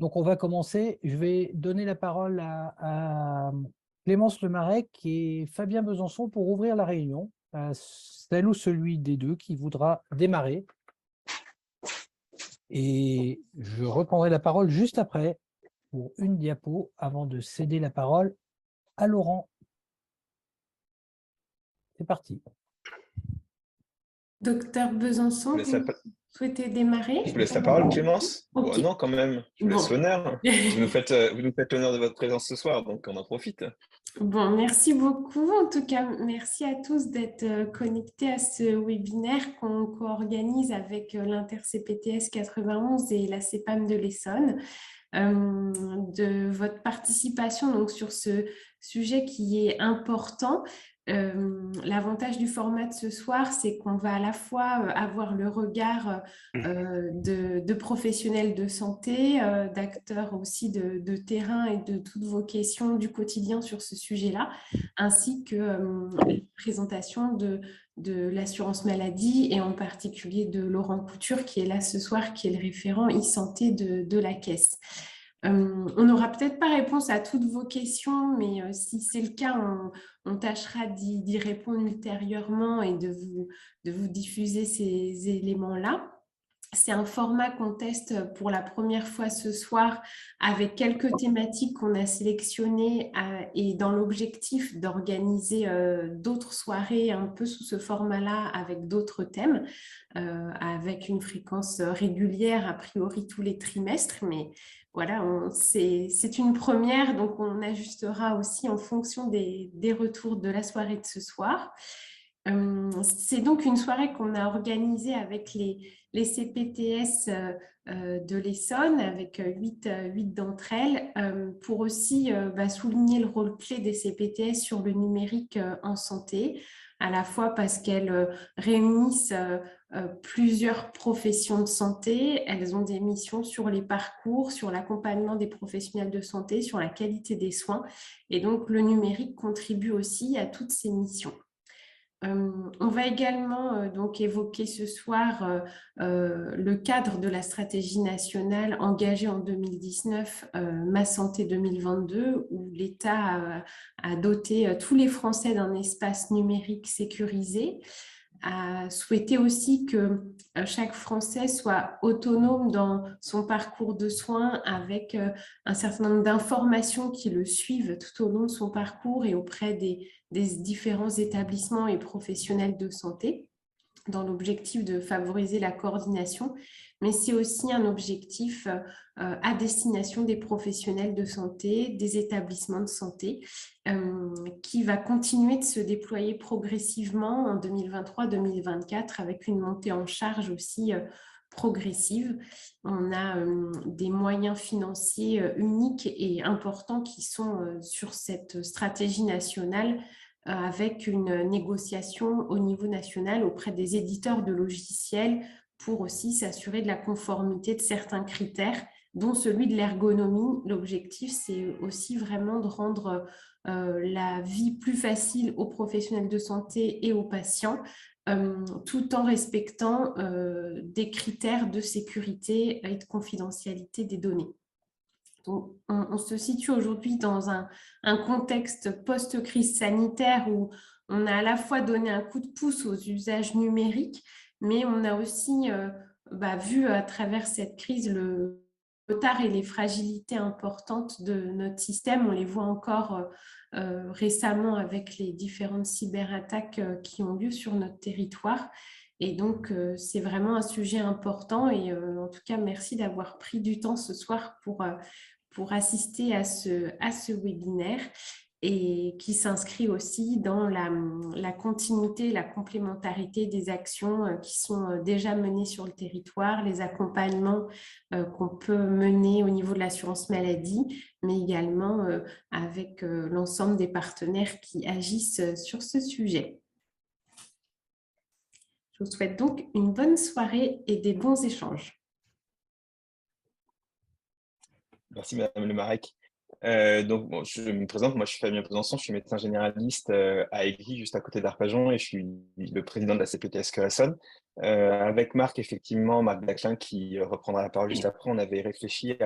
Donc, on va commencer. Je vais donner la parole à Clémence Lemarec et Fabien Besançon pour ouvrir la réunion. Celle ou celui des deux qui voudra démarrer. Et je reprendrai la parole juste après pour une diapo avant de céder la parole à Laurent. C'est parti. Docteur Besançon, vous souhaitez démarrer? Je vous laisse la parole, Clémence. Ok. Non, quand même, je vous laisse Bon. l'honneur. Vous nous faites l'honneur de votre présence ce soir, donc on en profite. Bon, merci beaucoup. En tout cas, merci à tous d'être connectés à ce webinaire qu'on co-organise avec l'Inter-CPTS 91 et la CEPAM de l'Essonne. De votre participation donc, sur ce sujet qui est important. L'avantage du format de ce soir, c'est qu'on va à la fois avoir le regard de professionnels de santé, d'acteurs aussi de terrain et de toutes vos questions du quotidien sur ce sujet-là, ainsi que la présentation de l'assurance maladie et en particulier de Laurent Couture qui est là ce soir, qui est le référent e-santé de la Caisse. On n'aura peut-être pas réponse à toutes vos questions, mais si c'est le cas, on tâchera d'y répondre ultérieurement et de vous diffuser ces éléments-là. C'est un format qu'on teste pour la première fois ce soir avec quelques thématiques qu'on a sélectionnées et dans l'objectif d'organiser d'autres soirées un peu sous ce format-là avec d'autres thèmes, avec une fréquence régulière, a priori tous les trimestres, mais voilà, c'est une première, donc on ajustera aussi en fonction des retours de la soirée de ce soir. C'est donc une soirée qu'on a organisée avec les CPTS de l'Essonne, avec 8 d'entre elles, pour aussi souligner le rôle clé des CPTS sur le numérique en santé, à la fois parce qu'elles réunissent plusieurs professions de santé, elles ont des missions sur les parcours, sur l'accompagnement des professionnels de santé, sur la qualité des soins, et donc le numérique contribue aussi à toutes ces missions. On va également donc évoquer ce soir le cadre de la stratégie nationale engagée en 2019, Ma Santé 2022, où l'État a doté tous les Français d'un espace numérique sécurisé, a souhaité aussi que chaque Français soit autonome dans son parcours de soins avec un certain nombre d'informations qui le suivent tout au long de son parcours et auprès des différents établissements et professionnels de santé, dans l'objectif de favoriser la coordination, mais c'est aussi un objectif à destination des professionnels de santé, des établissements de santé, qui va continuer de se déployer progressivement en 2023-2024 avec une montée en charge aussi progressive. On a des moyens financiers uniques et importants qui sont sur cette stratégie nationale avec une négociation au niveau national auprès des éditeurs de logiciels pour aussi s'assurer de la conformité de certains critères, dont celui de l'ergonomie. L'objectif, c'est aussi vraiment de rendre la vie plus facile aux professionnels de santé et aux patients, tout en respectant des critères de sécurité et de confidentialité des données. Donc, on se situe aujourd'hui dans un contexte post-crise sanitaire où on a à la fois donné un coup de pouce aux usages numériques, mais on a aussi vu à travers cette crise le retard et les fragilités importantes de notre système. On les voit encore récemment avec les différentes cyberattaques qui ont lieu sur notre territoire. Et donc, c'est vraiment un sujet important. Et en tout cas, merci d'avoir pris du temps ce soir pour assister à ce webinaire et qui s'inscrit aussi dans la continuité, la complémentarité des actions qui sont déjà menées sur le territoire, les accompagnements qu'on peut mener au niveau de l'assurance maladie, mais également avec l'ensemble des partenaires qui agissent sur ce sujet. Je vous souhaite donc une bonne soirée et des bons échanges. Merci Madame Lemarec. Donc, bon, je me présente, moi je suis Fabien Pesançon, je suis médecin généraliste à Aigri, juste à côté d'Arpajon, et je suis le président de la CPTS Curaçao. Avec Marc, effectivement, Marc Daclin, qui reprendra la parole juste après, on avait réfléchi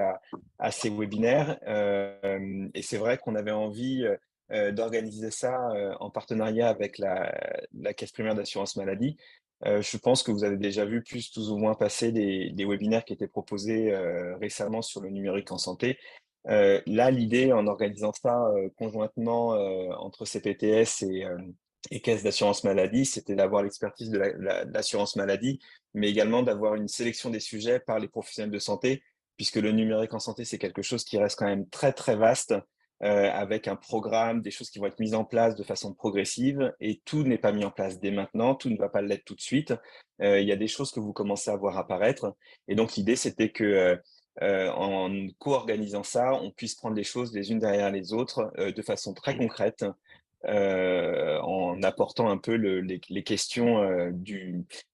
à ces webinaires, et c'est vrai qu'on avait envie d'organiser ça en partenariat avec la Caisse primaire d'assurance maladie. Je pense que vous avez déjà vu plus ou moins passer des webinaires qui étaient proposés récemment sur le numérique en santé. Là, l'idée, en organisant ça conjointement entre CPTS et Caisse d'assurance maladie, c'était d'avoir l'expertise de l'assurance maladie, mais également d'avoir une sélection des sujets par les professionnels de santé, puisque le numérique en santé, c'est quelque chose qui reste quand même très, très vaste, avec un programme, des choses qui vont être mises en place de façon progressive, et tout n'est pas mis en place dès maintenant, tout ne va pas l'être tout de suite. Il y a des choses que vous commencez à voir apparaître, et donc l'idée, c'était que en co-organisant ça, on puisse prendre les choses les unes derrière les autres de façon très concrète, en apportant un peu les questions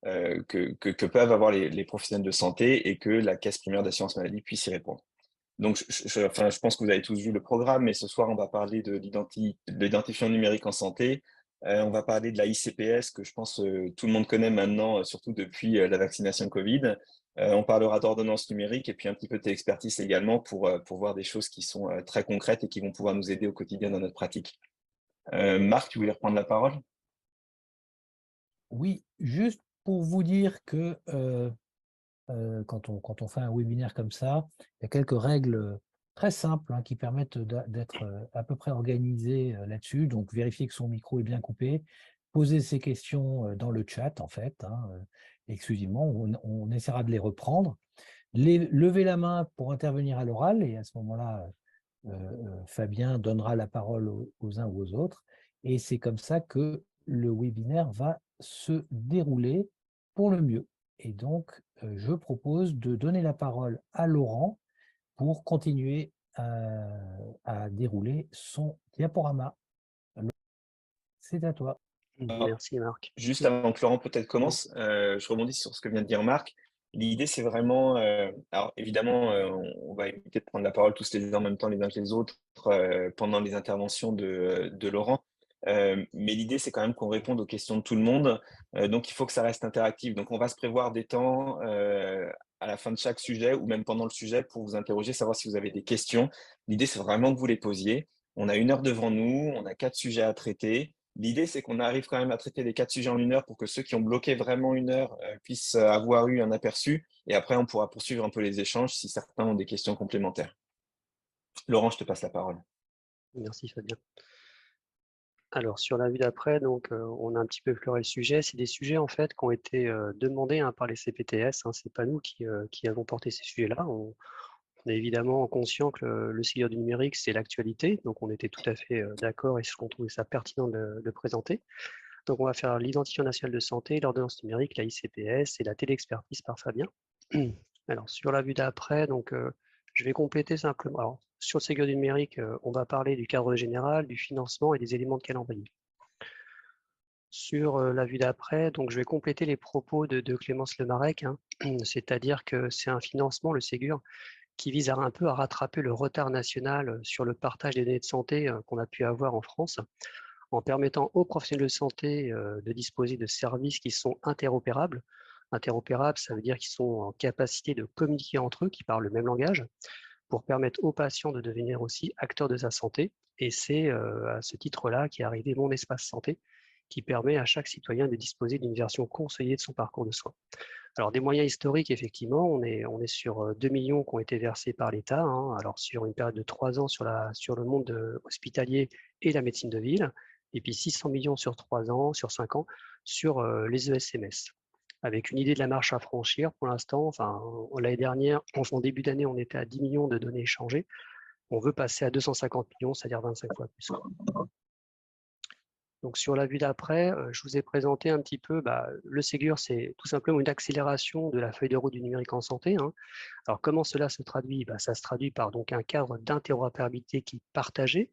que peuvent avoir les professionnels de santé et que la Caisse primaire d'assurance maladie puisse y répondre. Donc, enfin, je pense que vous avez tous vu le programme, mais ce soir, on va parler de l'identifiant numérique en santé. On va parler de la ICPS, que je pense tout le monde connaît maintenant, surtout depuis la vaccination Covid. On parlera d'ordonnance numérique et puis un petit peu de expertise également pour voir des choses qui sont très concrètes et qui vont pouvoir nous aider au quotidien dans notre pratique. Marc, tu voulais reprendre la parole? Oui, juste pour vous dire que quand on fait un webinaire comme ça, il y a quelques règles très simples qui permettent d'être à peu près organisé là-dessus. Donc, vérifier que son micro est bien coupé, poser ses questions dans le chat, en fait, exclusivement, on essaiera de les reprendre. Lever la main pour intervenir à l'oral, et à ce moment-là, Fabien donnera la parole aux uns ou aux autres. Et c'est comme ça que le webinaire va se dérouler pour le mieux. Et donc, je propose de donner la parole à Laurent pour continuer à dérouler son diaporama. C'est à toi. Merci Marc. Juste avant que Laurent peut-être commence, je rebondis sur ce que vient de dire Marc. L'idée, c'est vraiment, alors évidemment, on va éviter de prendre la parole tous les uns en même temps, les uns que les autres, pendant les interventions de Laurent. Mais l'idée, c'est quand même qu'on réponde aux questions de tout le monde. Donc, il faut que ça reste interactif. Donc, on va se prévoir des temps à la fin de chaque sujet ou même pendant le sujet pour vous interroger, savoir si vous avez des questions. L'idée, c'est vraiment que vous les posiez. On a 1 heure devant nous, on a 4 sujets à traiter. L'idée, c'est qu'on arrive quand même à traiter les 4 sujets en 1 heure pour que ceux qui ont bloqué vraiment 1 heure puissent avoir eu un aperçu. Et après, on pourra poursuivre un peu les échanges si certains ont des questions complémentaires. Laurent, je te passe la parole. Merci Fabien. Alors sur la vue d'après, donc on a un petit peu effleuré le sujet. C'est des sujets en fait qui ont été demandés par les CPTS. C'est pas nous qui avons porté ces sujets-là. On est évidemment conscient que le Ségur du numérique, c'est l'actualité. Donc on était tout à fait d'accord et on trouvait ça pertinent de le présenter. Donc on va faire l'identifiant national de santé, l'ordonnance numérique, la ICPS et la téléexpertise par Fabien. Alors sur la vue d'après, donc je vais compléter simplement. Alors, sur le Ségur du numérique, on va parler du cadre général, du financement et des éléments de calendrier. Sur la vue d'après, donc je vais compléter les propos de Clémence Lemarec, c'est-à-dire que c'est un financement, le Ségur, qui vise un peu à rattraper le retard national sur le partage des données de santé qu'on a pu avoir en France, en permettant aux professionnels de santé de disposer de services qui sont interopérables. Interopérables, ça veut dire qu'ils sont en capacité de communiquer entre eux, qui parlent le même langage, pour permettre aux patients de devenir aussi acteurs de sa santé. Et c'est à ce titre-là qu'est arrivé Mon Espace Santé, qui permet à chaque citoyen de disposer d'une version conseillée de son parcours de soins. Alors, des moyens historiques, effectivement, on est sur 2 millions qui ont été versés par l'État, alors sur une période de 3 ans sur le monde hospitalier et la médecine de ville, et puis 600 millions sur 3 ans, sur 5 ans, sur les ESMS. Avec une idée de la marche à franchir pour l'instant, l'année dernière, en début d'année, on était à 10 millions de données échangées. On veut passer à 250 millions, c'est-à-dire 25 fois plus. Donc sur la vue d'après, je vous ai présenté un petit peu, le Ségur, c'est tout simplement une accélération de la feuille de route du numérique en santé. Alors comment cela se traduit? Ça se traduit par donc un cadre d'interopérabilité qui est partagé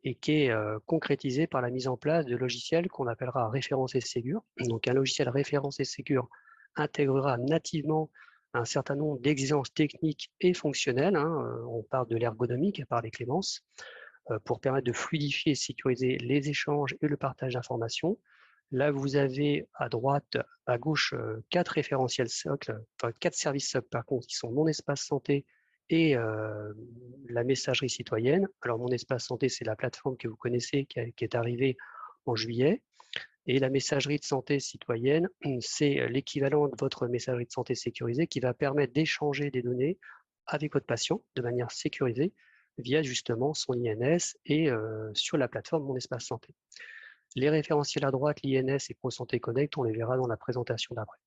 et qui est concrétisé par la mise en place de logiciels qu'on appellera référencés Ségur. Donc un logiciel référencé Ségur intégrera nativement un certain nombre d'exigences techniques et fonctionnelles. On parle de l'ergonomie qu'a parlé Clémence, pour permettre de fluidifier et sécuriser les échanges et le partage d'informations. Là, vous avez à droite, à gauche, 4 référentiels socles, enfin 4 services socles par contre, qui sont Mon Espace Santé et la messagerie citoyenne. Alors, Mon Espace Santé, c'est la plateforme que vous connaissez, qui est arrivée en juillet. Et la messagerie de santé citoyenne, c'est l'équivalent de votre messagerie de santé sécurisée qui va permettre d'échanger des données avec votre patient de manière sécurisée via justement son INS et sur la plateforme Mon Espace Santé. Les référentiels à droite, l'INS et ProSanté Connect, on les verra dans la présentation d'après.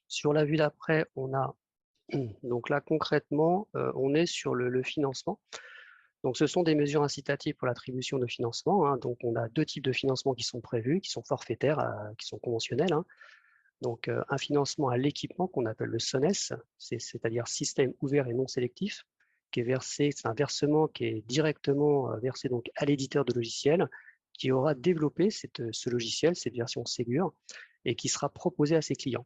Sur la vue d'après, on a, donc là concrètement, on est sur le financement. Donc, ce sont des mesures incitatives pour l'attribution de financement. Donc, on a 2 types de financement qui sont prévus, qui sont forfaitaires, qui sont conventionnels. Donc, un financement à l'équipement qu'on appelle le SONES, c'est-à-dire système ouvert et non sélectif, qui est versé, c'est un versement qui est directement versé donc à l'éditeur de logiciel, qui aura développé ce logiciel, cette version Ségur, et qui sera proposé à ses clients.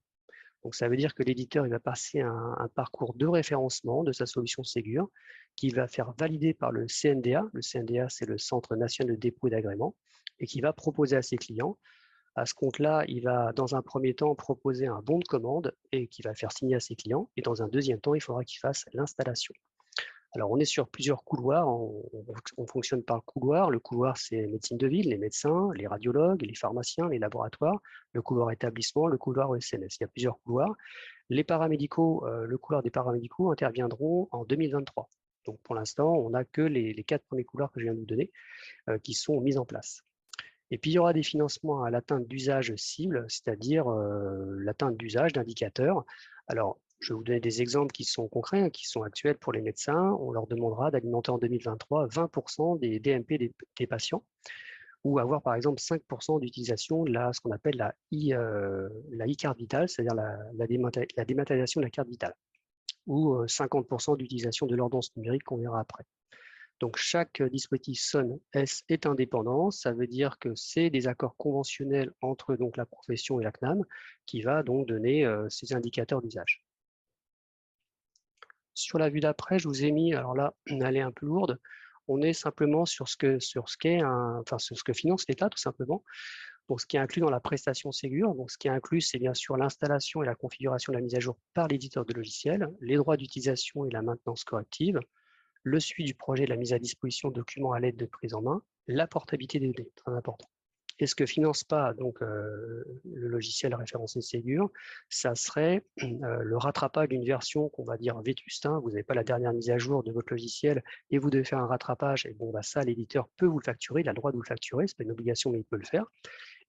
Donc, ça veut dire que l'éditeur va passer un parcours de référencement de sa solution Ségur, qui va faire valider par le CNDA. Le CNDA, c'est le Centre national de dépôt et d'agrément, et qui va proposer à ses clients. À ce compte-là, il va, dans un premier temps, proposer un bon de commande et qui va faire signer à ses clients. Et dans un deuxième temps, il faudra qu'il fasse l'installation. Alors, on est sur plusieurs couloirs, on fonctionne par couloir. Le couloir, c'est médecine de ville, les médecins, les radiologues, les pharmaciens, les laboratoires, le couloir établissement, le couloir ESNS. Il y a plusieurs couloirs. Les paramédicaux, le couloir des paramédicaux interviendront en 2023. Donc, pour l'instant, on n'a que les 4 premiers couloirs que je viens de vous donner qui sont mis en place. Et puis, il y aura des financements à l'atteinte d'usage cible, c'est-à-dire l'atteinte d'usage d'indicateurs. Alors, je vais vous donner des exemples qui sont concrets, qui sont actuels pour les médecins. On leur demandera d'alimenter en 2023 20% des DMP des patients ou avoir par exemple 5% d'utilisation de ce qu'on appelle la e-carte vitale, c'est-à-dire la dématérialisation de la carte vitale, ou 50% d'utilisation de l'ordonnance numérique qu'on verra après. Donc, chaque dispositif SONES est indépendant. Ça veut dire que c'est des accords conventionnels entre donc, la profession et la CNAM qui va donc donner ces indicateurs d'usage. Sur la vue d'après, je vous ai mis, alors là, elle est un peu lourde, on est simplement sur ce que finance l'État, tout simplement. Donc, ce qui est inclus dans la prestation Ségur, donc ce qui est inclus, c'est bien sûr l'installation et la configuration de la mise à jour par l'éditeur de logiciel, les droits d'utilisation et la maintenance corrective, le suivi du projet de la mise à disposition de documents à l'aide de prise en main, la portabilité des données, très important. Et ce que finance pas donc le logiciel référencé Ségur, ça serait le rattrapage d'une version qu'on va dire vétuste. Vous n'avez pas la dernière mise à jour de votre logiciel et vous devez faire un rattrapage. Et bon, ça, l'éditeur peut vous le facturer, il a le droit de vous le facturer, c'est pas une obligation, mais il peut le faire.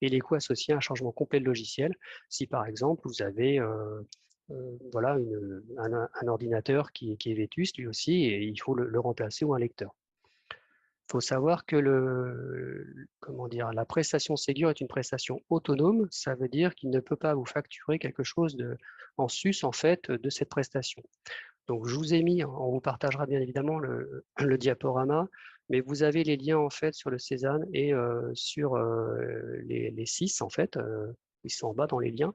Et les coûts associés à un changement complet de logiciel, si par exemple vous avez voilà, un ordinateur qui est vétuste lui aussi, et il faut le remplacer, ou un lecteur. Il faut savoir que la prestation Ségur est une prestation autonome. Ça veut dire qu'il ne peut pas vous facturer quelque chose en sus en fait, de cette prestation. Donc, je vous ai mis, on vous partagera bien évidemment le diaporama, mais vous avez les liens en fait sur le Cézanne et sur les 6 en fait, ils sont en bas dans les liens,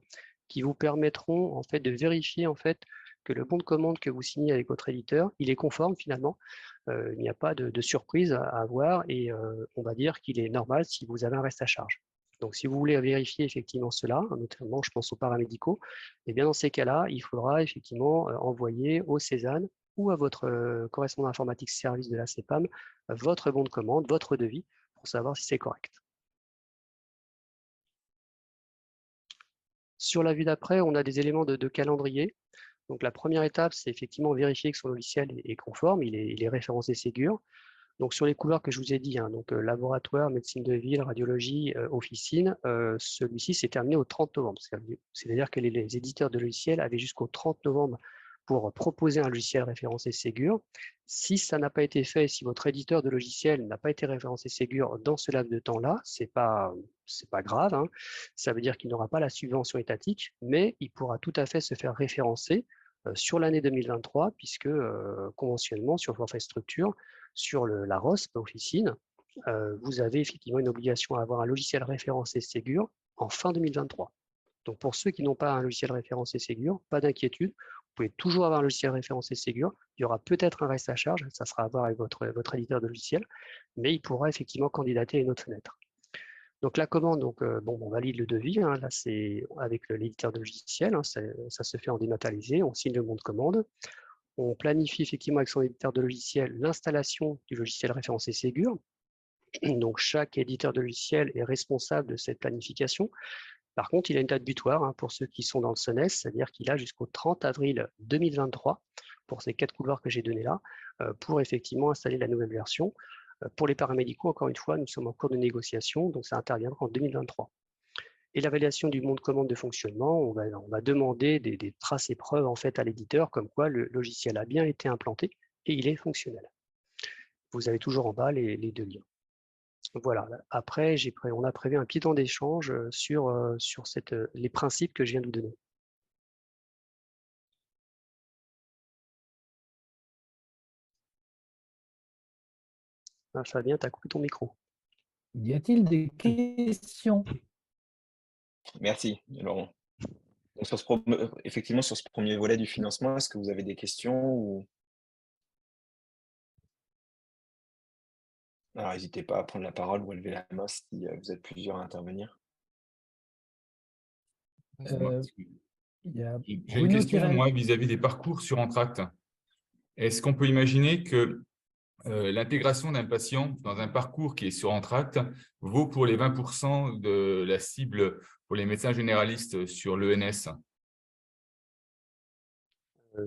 qui vous permettront en fait de vérifier en fait que le bon de commande que vous signez avec votre éditeur, il est conforme finalement. Il n'y a pas de surprise à avoir et on va dire qu'il est normal si vous avez un reste à charge. Donc, si vous voulez vérifier effectivement cela, notamment je pense aux paramédicaux, et bien dans ces cas-là, il faudra effectivement envoyer au Cézanne ou à votre correspondant informatique service de la CEPAM votre bon de commande, votre devis, pour savoir si c'est correct. Sur la vue d'après, on a des éléments de calendrier. Donc, la première étape, c'est effectivement vérifier que son logiciel est conforme, il est référencé Ségur. Donc, sur les couloirs que je vous ai dit, donc laboratoire, médecine de ville, radiologie, officine, celui-ci s'est terminé au 30 novembre. C'est-à-dire que les éditeurs de logiciels avaient jusqu'au 30 novembre pour proposer un logiciel référencé Ségur. Si ça n'a pas été fait, si votre éditeur de logiciel n'a pas été référencé Ségur dans ce laps de temps-là, c'est pas grave. Ça veut dire qu'il n'aura pas la subvention étatique, mais il pourra tout à fait se faire référencer sur l'année 2023, puisque conventionnellement, sur le forfait structure, sur la ROSP officine, vous avez effectivement une obligation à avoir un logiciel référencé Ségur en fin 2023. Donc, pour ceux qui n'ont pas un logiciel référencé Ségur, pas d'inquiétude. Vous pouvez toujours avoir un logiciel référencé Ségur. Il y aura peut-être un reste à charge. Ça sera à voir avec votre éditeur de logiciel. Mais il pourra effectivement candidater à une autre fenêtre. Donc, la commande, on valide le devis. Hein, là, c'est avec l'éditeur de logiciel. Hein, ça se fait en dématérialisé. On signe le bon de commande. On planifie effectivement avec son éditeur de logiciel l'installation du logiciel référencé Ségur. Donc, chaque éditeur de logiciel est responsable de cette planification. Par contre, il a une date butoir hein, pour ceux qui sont dans le SONES, c'est-à-dire qu'il a jusqu'au 30 avril 2023, pour ces 4 couloirs que j'ai donnés là, pour effectivement installer la nouvelle version. Pour les paramédicaux, encore une fois, nous sommes en cours de négociation, donc ça interviendra en 2023. Et la validation du bon de commande de fonctionnement, on va demander des traces et preuves en fait, à l'éditeur, comme quoi le logiciel a bien été implanté et il est fonctionnel. Vous avez toujours en bas les 2 liens. Voilà. Après, on a prévu un petit temps d'échange sur les principes que je viens de vous donner. Ah, Fabien, tu as coupé ton micro. Y a-t-il des questions? Merci, Laurent. Donc, effectivement, sur ce premier volet du financement, est-ce que vous avez des questions ou... Alors, n'hésitez pas à prendre la parole ou à lever la main si vous êtes plusieurs à intervenir. Il y a J'ai une Bruno question, Tirel. moi, vis-à-vis des parcours sur Entracte. Est-ce qu'on peut imaginer que l'intégration d'un patient dans un parcours qui est sur Entracte vaut pour les 20% de la cible pour les médecins généralistes sur l'ENS?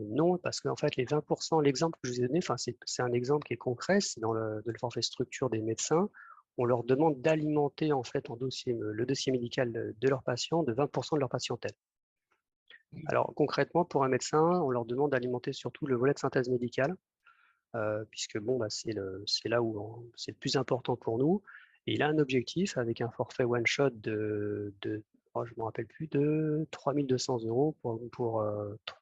Non, parce qu'en fait, les 20%, l'exemple que je vous ai donné, c'est un exemple qui est concret, c'est dans le forfait structure des médecins. On leur demande d'alimenter en fait le dossier médical de leurs patients de 20% de leur patientèle. Alors concrètement, pour un médecin, on leur demande d'alimenter surtout le volet de synthèse médicale, puisque c'est là où c'est le plus important pour nous. Et il a un objectif avec un forfait one-shot je ne me rappelle plus, de 3 200 € pour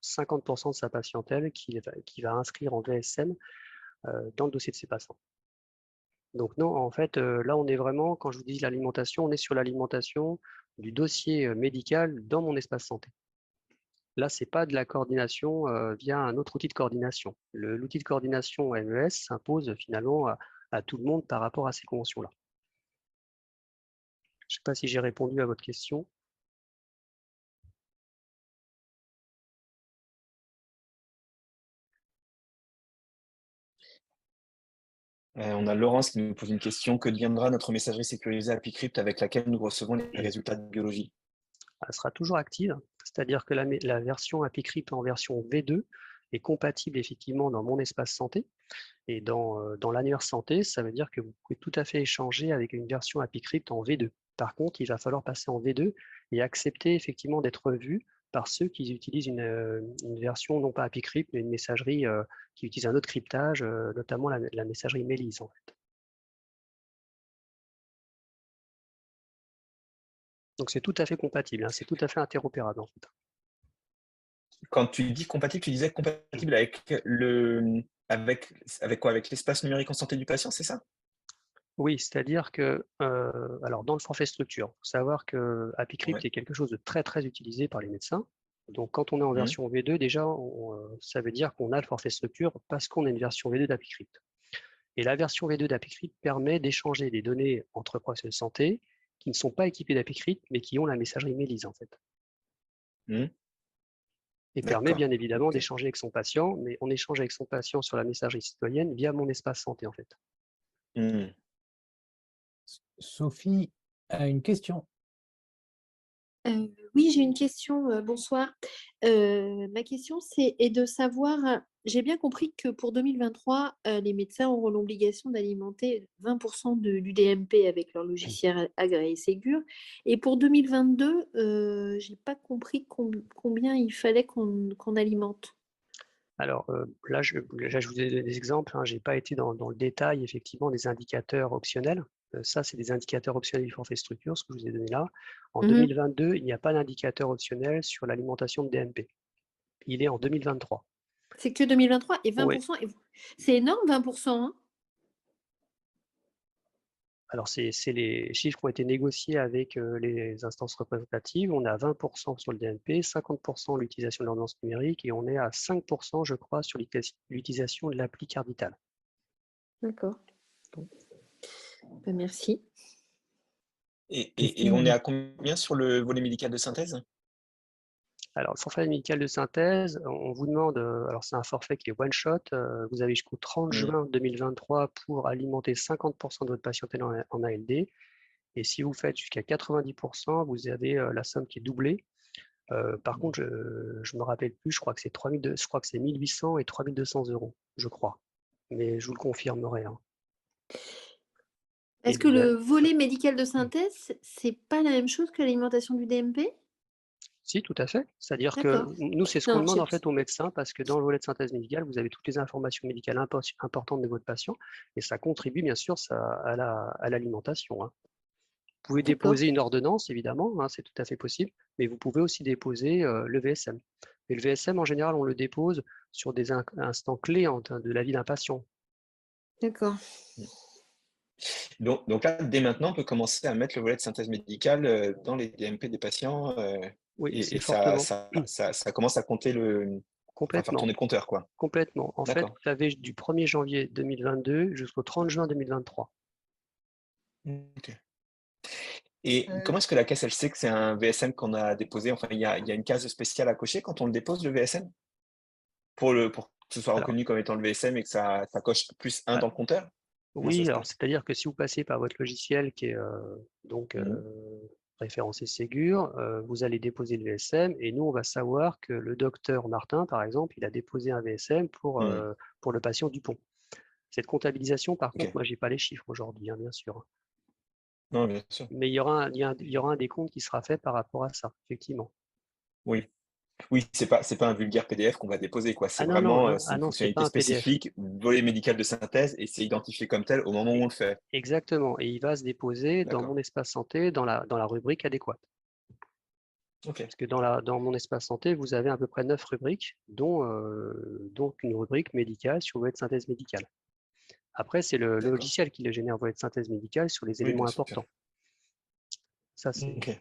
50% de sa patientèle qu'il va inscrire en VSM dans le dossier de ses patients. Donc non, en fait, là, on est vraiment, quand je vous dis l'alimentation, on est sur l'alimentation du dossier médical dans mon espace santé. Là, ce n'est pas de la coordination via un autre outil de coordination. L'outil de coordination MES s'impose finalement à tout le monde par rapport à ces conventions-là. Je ne sais pas si j'ai répondu à votre question. On a Laurence qui nous pose une question. Que deviendra notre messagerie sécurisée ApiCrypt avec laquelle nous recevons les résultats de biologie? Elle sera toujours active, c'est-à-dire que la version ApiCrypt en version V2 est compatible effectivement dans mon espace santé. Et dans l'annuaire santé, ça veut dire que vous pouvez tout à fait échanger avec une version ApiCrypt en V2. Par contre, il va falloir passer en V2 et accepter effectivement d'être vu par ceux qui utilisent une version non pas ApiCrypt, mais une messagerie qui utilise un autre cryptage, notamment la messagerie Mélis en fait. Donc c'est tout à fait compatible, hein, c'est tout à fait interopérable en fait. Quand tu dis compatible, tu disais compatible avec quoi? Avec l'espace numérique en santé du patient, c'est ça? Oui, c'est-à-dire que, alors dans le forfait structure, il faut savoir que ApiCrypt est quelque chose de très très utilisé par les médecins. Donc quand on est en version V2, déjà, ça veut dire qu'on a le forfait structure parce qu'on a une version V2 d'ApiCrypt. Et la version V2 d'ApiCrypt permet d'échanger des données entre professionnels de santé qui ne sont pas équipés d'ApiCrypt, mais qui ont la messagerie Mélis en fait. Et permet bien évidemment d'échanger avec son patient, mais on échange avec son patient sur la messagerie citoyenne via mon espace santé en fait. Sophie a une question. Oui, j'ai une question. Bonsoir. Ma question, est de savoir, j'ai bien compris que pour 2023, les médecins auront l'obligation d'alimenter 20% du DMP avec leur logiciel agréé Ségur. Et pour 2022, je n'ai pas compris combien il fallait qu'on alimente. Alors là, je vous ai donné des exemples, hein, je n'ai pas été dans le détail effectivement des indicateurs optionnels. Ça, c'est des indicateurs optionnels du forfait structure, ce que je vous ai donné là. En 2022, il n'y a pas d'indicateur optionnel sur l'alimentation de DMP. Il est en 2023. C'est que 2023 et 20%. Oui. C'est énorme, 20%. Hein. Alors, c'est les chiffres qui ont été négociés avec les instances représentatives. On est à 20% sur le DMP, 50% l'utilisation de l'ordonnance numérique et on est à 5%, je crois, sur l'utilisation de l'appli carte vitale. D'accord. Bon. Ben, merci. Et on est à combien sur le volet médical de synthèse? Alors, le forfait médical de synthèse, on vous demande, alors c'est un forfait qui est one shot, vous avez jusqu'au 30 juin 2023 pour alimenter 50% de votre patientèle en ALD. Et si vous faites jusqu'à 90%, vous avez la somme qui est doublée. Par contre, je me rappelle plus, je crois que c'est 1800 et 3200 euros, je crois. Mais je vous le confirmerai. Hein. Est-ce que le volet médical de synthèse, c'est pas la même chose que l'alimentation du DMP? Si, tout à fait. C'est-à-dire que D'accord. nous, c'est ce qu'on Non, demande j'ai- en fait aux médecins parce que dans le volet de synthèse médicale, vous avez toutes les informations médicales importantes de votre patient et ça contribue bien sûr à l'alimentation. Hein. Vous pouvez D'accord. déposer une ordonnance, évidemment, hein, c'est tout à fait possible, mais vous pouvez aussi déposer le VSM. Et le VSM, en général, on le dépose sur des instants clés de la vie d'un patient. D'accord. Donc là, dès maintenant, on peut commencer à mettre le volet de synthèse médicale dans les DMP des patients Oui, et c'est ça, fortement. ça commence à compter enfin, faire Complètement. tourner le compteur, quoi. Complètement. En fait, D'accord. vous avez du 1er janvier 2022 jusqu'au 30 juin 2023. Ok. Et comment est-ce que la caisse, elle sait que c'est un VSM qu'on a déposé? Enfin, il y a une case spéciale à cocher quand on le dépose, le VSM? Pour que ce soit Alors, reconnu comme étant le VSM et que ça coche plus 1 dans le compteur? Comment ça oui, se alors passe? c'est-à-dire que si vous passez par votre logiciel qui est donc référencé Ségur, vous allez déposer le VSM et nous, on va savoir que le docteur Martin, par exemple, il a déposé un VSM pour le patient Dupont. Cette comptabilisation, par contre, Ok. moi, j'ai pas les chiffres aujourd'hui, hein, bien sûr. Non, bien sûr. Mais il y aura un décompte qui sera fait par rapport à ça, effectivement. Oui. Oui, c'est pas un vulgaire PDF qu'on va déposer, quoi. C'est Ah non, non, vraiment, hein, c'est ah une non, c'est pas fonctionnalité un PDF. spécifique, volet médical de synthèse et c'est identifié comme tel au moment où on le fait. Exactement. Et il va se déposer dans D'accord. mon espace santé, dans la rubrique adéquate. OK. Parce que dans mon espace santé, vous avez à peu près 9 rubriques, dont donc une rubrique médicale sur le volet de synthèse médicale. Après, c'est le D'accord. logiciel qui le génère volet de synthèse médicale sur les Oui, éléments bien sûr. importants. Ça, c'est OK.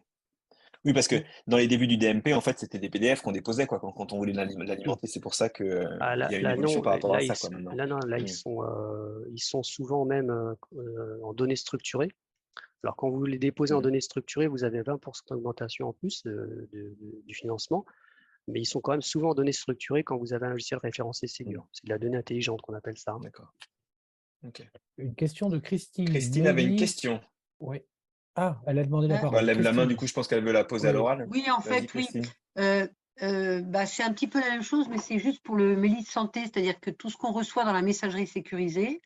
Oui, parce que dans les débuts du DMP, en fait, c'était des PDF qu'on déposait, quoi, quand on voulait l'alimenter. C'est pour ça que, ah, il y a une là, évolution non, par rapport à là, ça, quoi, maintenant. ils sont souvent même en données structurées. Alors, quand vous les déposez en Mmh. données structurées, vous avez 20% d'augmentation en plus du financement, mais ils sont quand même souvent en données structurées quand vous avez un logiciel référencé Ségur. C'est de la donnée intelligente qu'on appelle ça. D'accord. OK. Une question de Christine Christine avait une Mélis. question. Oui. Ah, elle a demandé la Euh, Bah, parole. elle lève la main, Christine. du coup, je pense qu'elle veut la poser à Oui. l'oral. Oui, en Vas-y, fait, oui. Christine. C'est un petit peu la même chose, mais c'est juste pour le Mélis Santé, c'est-à-dire que tout ce qu'on reçoit dans la messagerie sécurisée,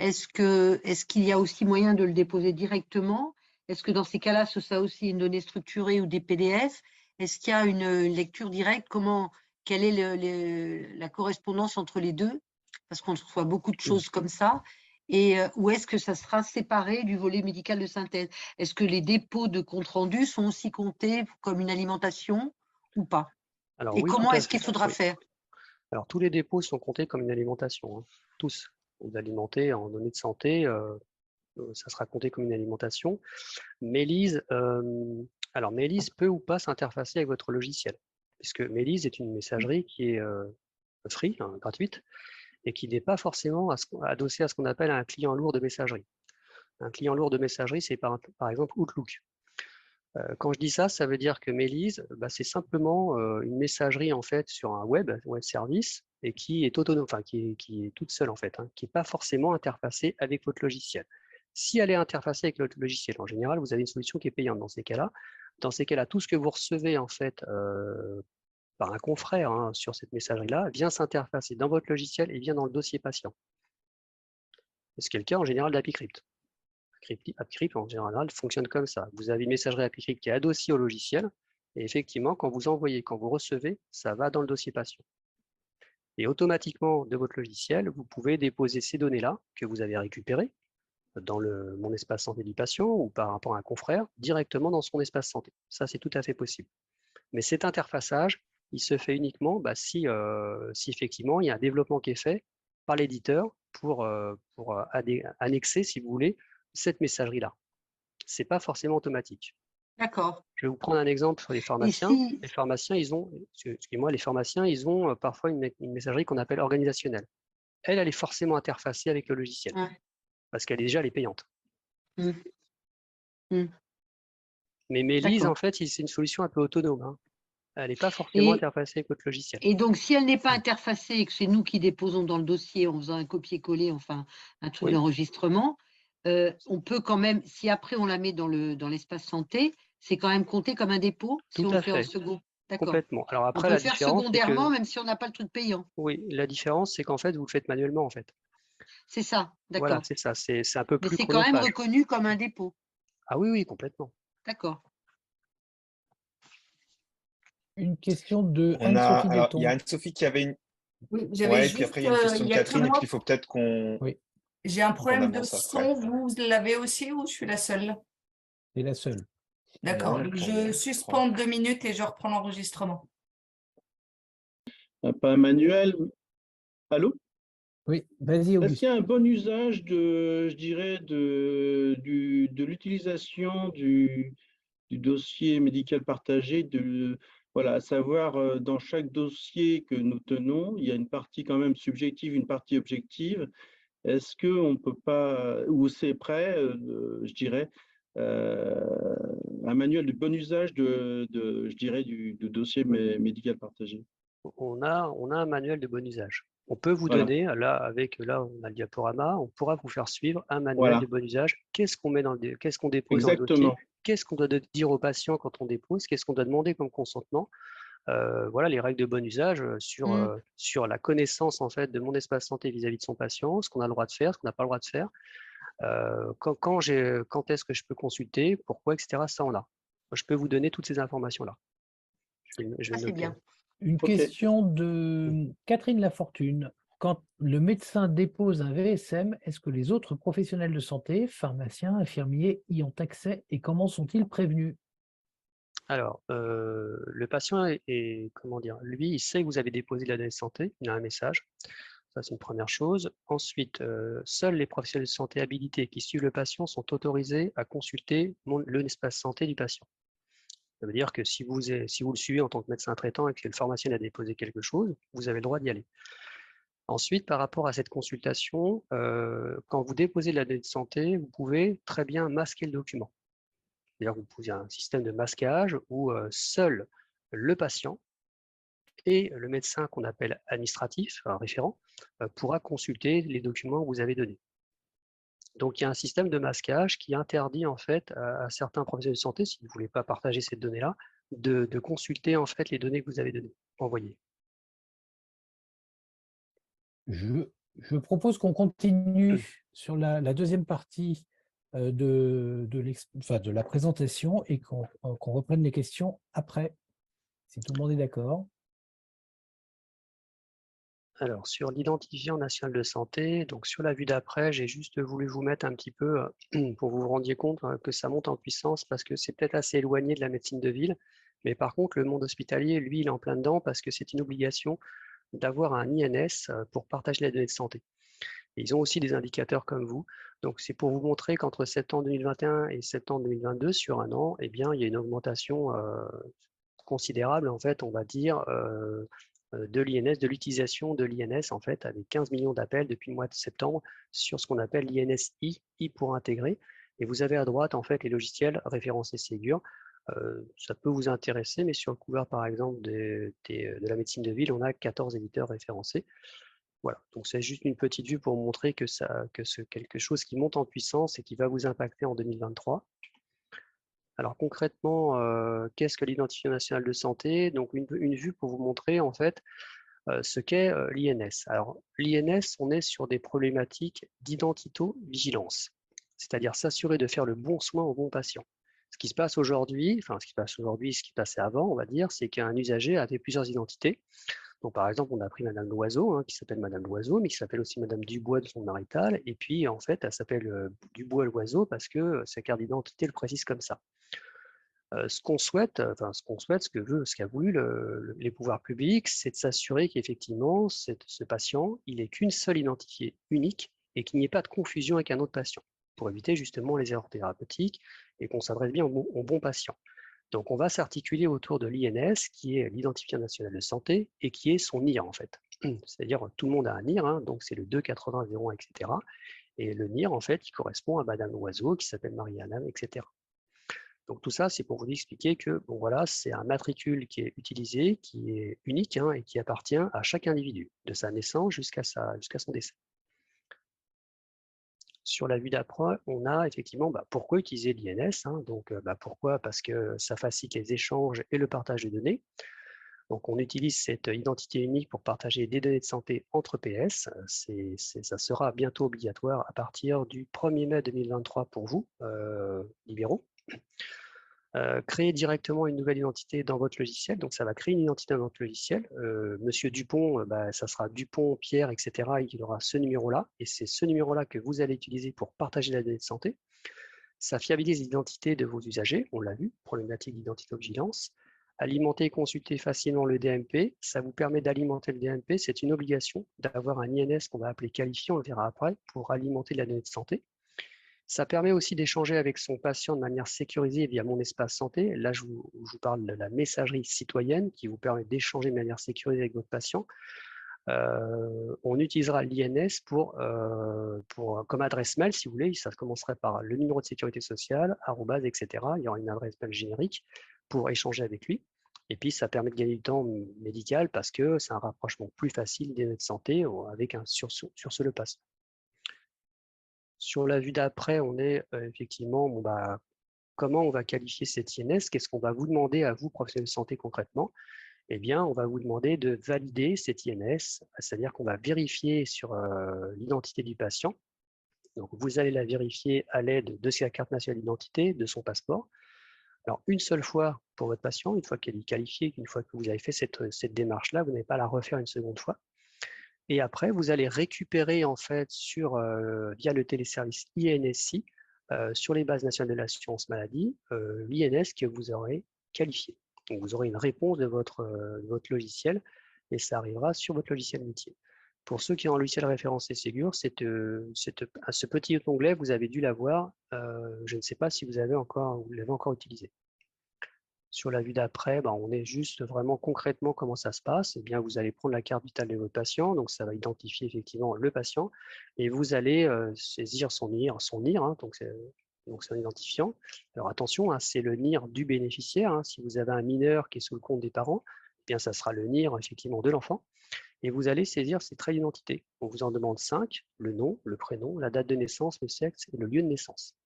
est-ce qu'il y a aussi moyen de le déposer directement? Est-ce que dans ces cas-là, ce sera aussi une donnée structurée ou des PDF? Est-ce qu'il y a une lecture directe? Quelle est la correspondance entre les deux? Parce qu'on reçoit beaucoup de choses comme ça. Et ou est-ce que ça sera séparé du volet médical de synthèse? Est-ce que les dépôts de compte rendu sont aussi comptés comme une alimentation ou pas? Alors Et oui, tout comment à est-ce qu'il fait. faudra Oui. faire? Alors tous les dépôts sont comptés comme une alimentation, hein. Tous. Vous alimentez en données de santé, ça sera compté comme une alimentation. Mélise, alors Mélise peut ou pas s'interfacer avec votre logiciel, puisque Mélise est une messagerie qui est free, hein, gratuite, et qui n'est pas forcément adossée à ce qu'on appelle un client lourd de messagerie. Un client lourd de messagerie, c'est par exemple Outlook. Quand je dis ça, ça veut dire que Mélise, c'est simplement une messagerie en fait sur un web service et qui est autonome, enfin qui est toute seule en fait, hein, qui n'est pas forcément interfacée avec votre logiciel. Si elle est interfacée avec votre logiciel, en général, vous avez une solution qui est payante dans ces cas-là. Dans ces cas-là, tout ce que vous recevez en fait par un confrère hein, sur cette messagerie-là vient s'interfacer dans votre logiciel et vient dans le dossier patient. Ce qui est le cas en général d'AppyCrypt. AppyCrypt, en général, fonctionne comme ça. Vous avez une messagerie AppyCrypt qui est adossée au logiciel, et effectivement, quand vous envoyez, quand vous recevez, ça va dans le dossier patient. Et automatiquement, de votre logiciel, vous pouvez déposer ces données-là que vous avez récupérées dans mon espace santé du patient ou par rapport à un confrère, directement dans son espace santé. Ça, c'est tout à fait possible. Mais cet interfaçage, il se fait uniquement si effectivement, il y a un développement qui est fait par l'éditeur pour annexer, si vous voulez, cette messagerie-là. Ce n'est pas forcément automatique. D'accord. Je vais vous prendre un exemple sur les pharmaciens. si- Les pharmaciens, ils ont parfois une messagerie qu'on appelle organisationnelle. Elle est forcément interfacée avec le logiciel Ouais. parce qu'elle est déjà payante. Mm. Mm. Mais Lise, D'accord. en fait, c'est une solution un peu autonome, hein. Elle n'est pas forcément interfacée avec votre logiciel. Et donc, si elle n'est pas interfacée et que c'est nous qui déposons dans le dossier en faisant un copier-coller, enfin un truc Oui. d'enregistrement, on peut quand même, si après on la met dans l'espace santé, c'est quand même compté comme un dépôt si Tout on à le fait en fait. second. D'accord. Complètement. Alors On après, peut la le faire différence, c'est secondairement, que même si on n'a pas le truc payant. oui, la différence, c'est qu'en fait, vous le faites manuellement, en fait. C'est ça, Voilà, d'accord. c'est ça. C'est un peu Mais plus c'est quand même chronophage. reconnu comme un dépôt. Ah oui, oui, complètement. D'accord. Une question de On a, Anne-Sophie alors, il y a Letton. Anne-Sophie qui avait une. Oui, j'avais Ouais, et puis juste, après, il y a une question il de y a que Catherine, et puis moi. il faut peut-être qu'on Oui, J'ai un problème de avance après. son. Vous l'avez aussi ou je suis la seule? c'est la seule. D'accord. Non, Je suspends 2 minutes et je reprends l'enregistrement. Pas manuel. Allô? Oui, vas-y, Est-ce Auguste. qu'il y a un bon usage de, je dirais, de l'utilisation du dossier médical partagé, voilà, à savoir dans chaque dossier que nous tenons, il y a une partie quand même subjective, une partie objective. Est-ce qu'on ne peut pas, ou c'est prêt, je dirais, un manuel de bon usage je dirais, du dossier médical partagé? On a un manuel de bon usage. On peut vous Voilà. donner, là, on a le diaporama, on pourra vous faire suivre un manuel Voilà. de bon usage. Qu'est-ce qu'on met qu'est-ce qu'on dépose dans le dossier? Exactement. Qu'est-ce qu'on doit dire aux patients quand on dépose? Qu'est-ce qu'on doit demander comme consentement? Voilà les règles de bon usage sur la connaissance en fait de mon espace santé vis-à-vis de son patient, ce qu'on a le droit de faire, ce qu'on n'a pas le droit de faire, quand est-ce que je peux consulter, pourquoi, etc. Ça, on a. Je peux vous donner toutes ces informations-là. Je vais Ça, le c'est noter. bien. Une Ok. question de Catherine Lafortune. Quand le médecin dépose un VSM, est-ce que les autres professionnels de santé, pharmaciens, infirmiers, y ont accès et comment sont-ils prévenus? Alors, le patient comment dire, lui, il sait que vous avez déposé la donnée de santé, il a un message. Ça, c'est une première chose. Ensuite, seuls les professionnels de santé habilités qui suivent le patient sont autorisés à consulter l'espace santé du patient. Ça veut dire que si vous le suivez en tant que médecin traitant et que le pharmacien a déposé quelque chose, vous avez le droit d'y aller. Ensuite, par rapport à cette consultation, quand vous déposez la donnée de santé, vous pouvez très bien masquer le document. C'est-à-dire que vous posez un système de masquage où seul le patient et le médecin qu'on appelle administratif, un référent, pourra consulter les documents que vous avez donnés. Donc, il y a un système de masquage qui interdit en fait à certains professionnels de santé, si vous ne voulez pas partager cette donnée-là, de consulter en fait les données que vous avez envoyées. Je propose qu'on continue sur la deuxième partie de la présentation et qu'on reprenne les questions après, si tout le monde est d'accord. Alors, sur l'identifiant national de santé, donc sur la vue d'après, j'ai juste voulu vous mettre un petit peu, pour que vous vous rendiez compte que ça monte en puissance parce que c'est peut-être assez éloigné de la médecine de ville. Mais par contre, le monde hospitalier, lui, il est en plein dedans parce que c'est une obligation d'avoir un INS pour partager les données de santé. Et ils ont aussi des indicateurs comme vous. Donc, c'est pour vous montrer qu'entre septembre 2021 et septembre 2022, sur un an, eh bien, il y a une augmentation considérable, en fait, on va dire, de l'INS, de l'utilisation de l'INS, en fait, avec 15 millions d'appels depuis le mois de septembre sur ce qu'on appelle l'INS-I, I pour intégrer. Et vous avez à droite, en fait, les logiciels référencés Ségur. Ça peut vous intéresser, mais sur le couvert, par exemple, de la médecine de ville, on a 14 éditeurs référencés. Voilà, donc c'est juste une petite vue pour vous montrer que c'est quelque chose qui monte en puissance et qui va vous impacter en 2023. Alors concrètement, qu'est-ce que l'identifiant national de santé? Donc une vue pour vous montrer en fait ce qu'est l'INS. Alors l'INS, on est sur des problématiques d'identito-vigilance, c'est-à-dire s'assurer de faire le bon soin au bon patient. Ce qui se passe aujourd'hui, ce qui passait avant, on va dire, c'est qu'un usager avait plusieurs identités. Donc, par exemple, on a pris Madame Loiseau, qui s'appelle Madame Loiseau, mais qui s'appelle aussi Madame Dubois de son marital. Et puis, en fait, elle s'appelle Dubois-Loiseau parce que sa carte d'identité le précise comme ça. Ce qu'a voulu les pouvoirs publics, c'est de s'assurer qu'effectivement, ce patient, il n'ait qu'une seule identifiée unique et qu'il n'y ait pas de confusion avec un autre patient. pour éviter justement les erreurs thérapeutiques et qu'on s'adresse bien aux bons patients. Donc, on va s'articuler autour de l'INS, qui est l'identifiant national de santé, et qui est son NIR, en fait. C'est-à-dire, tout le monde a un NIR, hein, donc c'est le 28001, etc. Et le NIR, en fait, il correspond à Madame Loiseau, qui s'appelle Marie-Anne, etc. Donc, tout ça, c'est pour vous expliquer que, bon, voilà, c'est un matricule qui est utilisé, qui est unique, hein, et qui appartient à chaque individu, de sa naissance jusqu'à son décès. Sur la vue d'après, on a effectivement pourquoi utiliser l'INS, hein, donc pourquoi? Parce que ça facilite les échanges et le partage de données. Donc on utilise cette identité unique pour partager des données de santé entre PS. Ça sera bientôt obligatoire à partir du 1er mai 2023 pour vous, libéraux. Créer directement une nouvelle identité dans votre logiciel. Donc, ça va créer une identité dans votre logiciel. Monsieur Dupont, ça sera Dupont, Pierre, etc. Et il aura ce numéro-là. Et c'est ce numéro-là que vous allez utiliser pour partager la donnée de santé. Ça fiabilise l'identité de vos usagers. On l'a vu, problématique d'identité vigilance. Alimenter et consulter facilement le DMP. Ça vous permet d'alimenter le DMP. C'est une obligation d'avoir un INS qu'on va appeler qualifié, on le verra après, pour alimenter la donnée de santé. Ça permet aussi d'échanger avec son patient de manière sécurisée via Mon Espace Santé. Là, je vous parle de la messagerie citoyenne qui vous permet d'échanger de manière sécurisée avec votre patient. On utilisera l'INS comme adresse mail, si vous voulez. Ça commencerait par le numéro de sécurité sociale, @ etc. Il y aura une adresse mail générique pour échanger avec lui. Et puis, ça permet de gagner du temps médical parce que c'est un rapprochement plus facile des données de santé avec sur ce le patient. Sur la vue d'après, on est effectivement, comment on va qualifier cette INS? Qu'est-ce qu'on va vous demander à vous, professionnels de santé, concrètement? Eh bien, on va vous demander de valider cette INS, c'est-à-dire qu'on va vérifier sur l'identité du patient. Donc, vous allez la vérifier à l'aide de sa carte nationale d'identité, de son passeport. Alors, une seule fois pour votre patient, une fois qu'elle est qualifiée, une fois que vous avez fait cette démarche-là, vous n'avez pas à la refaire une seconde fois. Et après, vous allez récupérer en fait via le téléservice INSI sur les bases nationales de l'assurance maladie l'INS que vous aurez qualifié. Donc, vous aurez une réponse de votre logiciel et ça arrivera sur votre logiciel métier. Pour ceux qui ont un logiciel référencé Ségur, ce petit onglet, vous avez dû l'avoir. Je ne sais pas si vous l'avez encore utilisé. Sur la vue d'après, on est juste vraiment concrètement comment ça se passe. Eh bien, vous allez prendre la carte vitale de votre patient, donc ça va identifier effectivement le patient, et vous allez saisir son NIR, hein, donc c'est un identifiant. Alors attention, hein, c'est le NIR du bénéficiaire. Hein. Si vous avez un mineur qui est sous le compte des parents, eh bien ça sera le NIR effectivement de l'enfant. Et vous allez saisir ces traits d'identité. On vous en demande 5, le nom, le prénom, la date de naissance, le sexe et le lieu de naissance.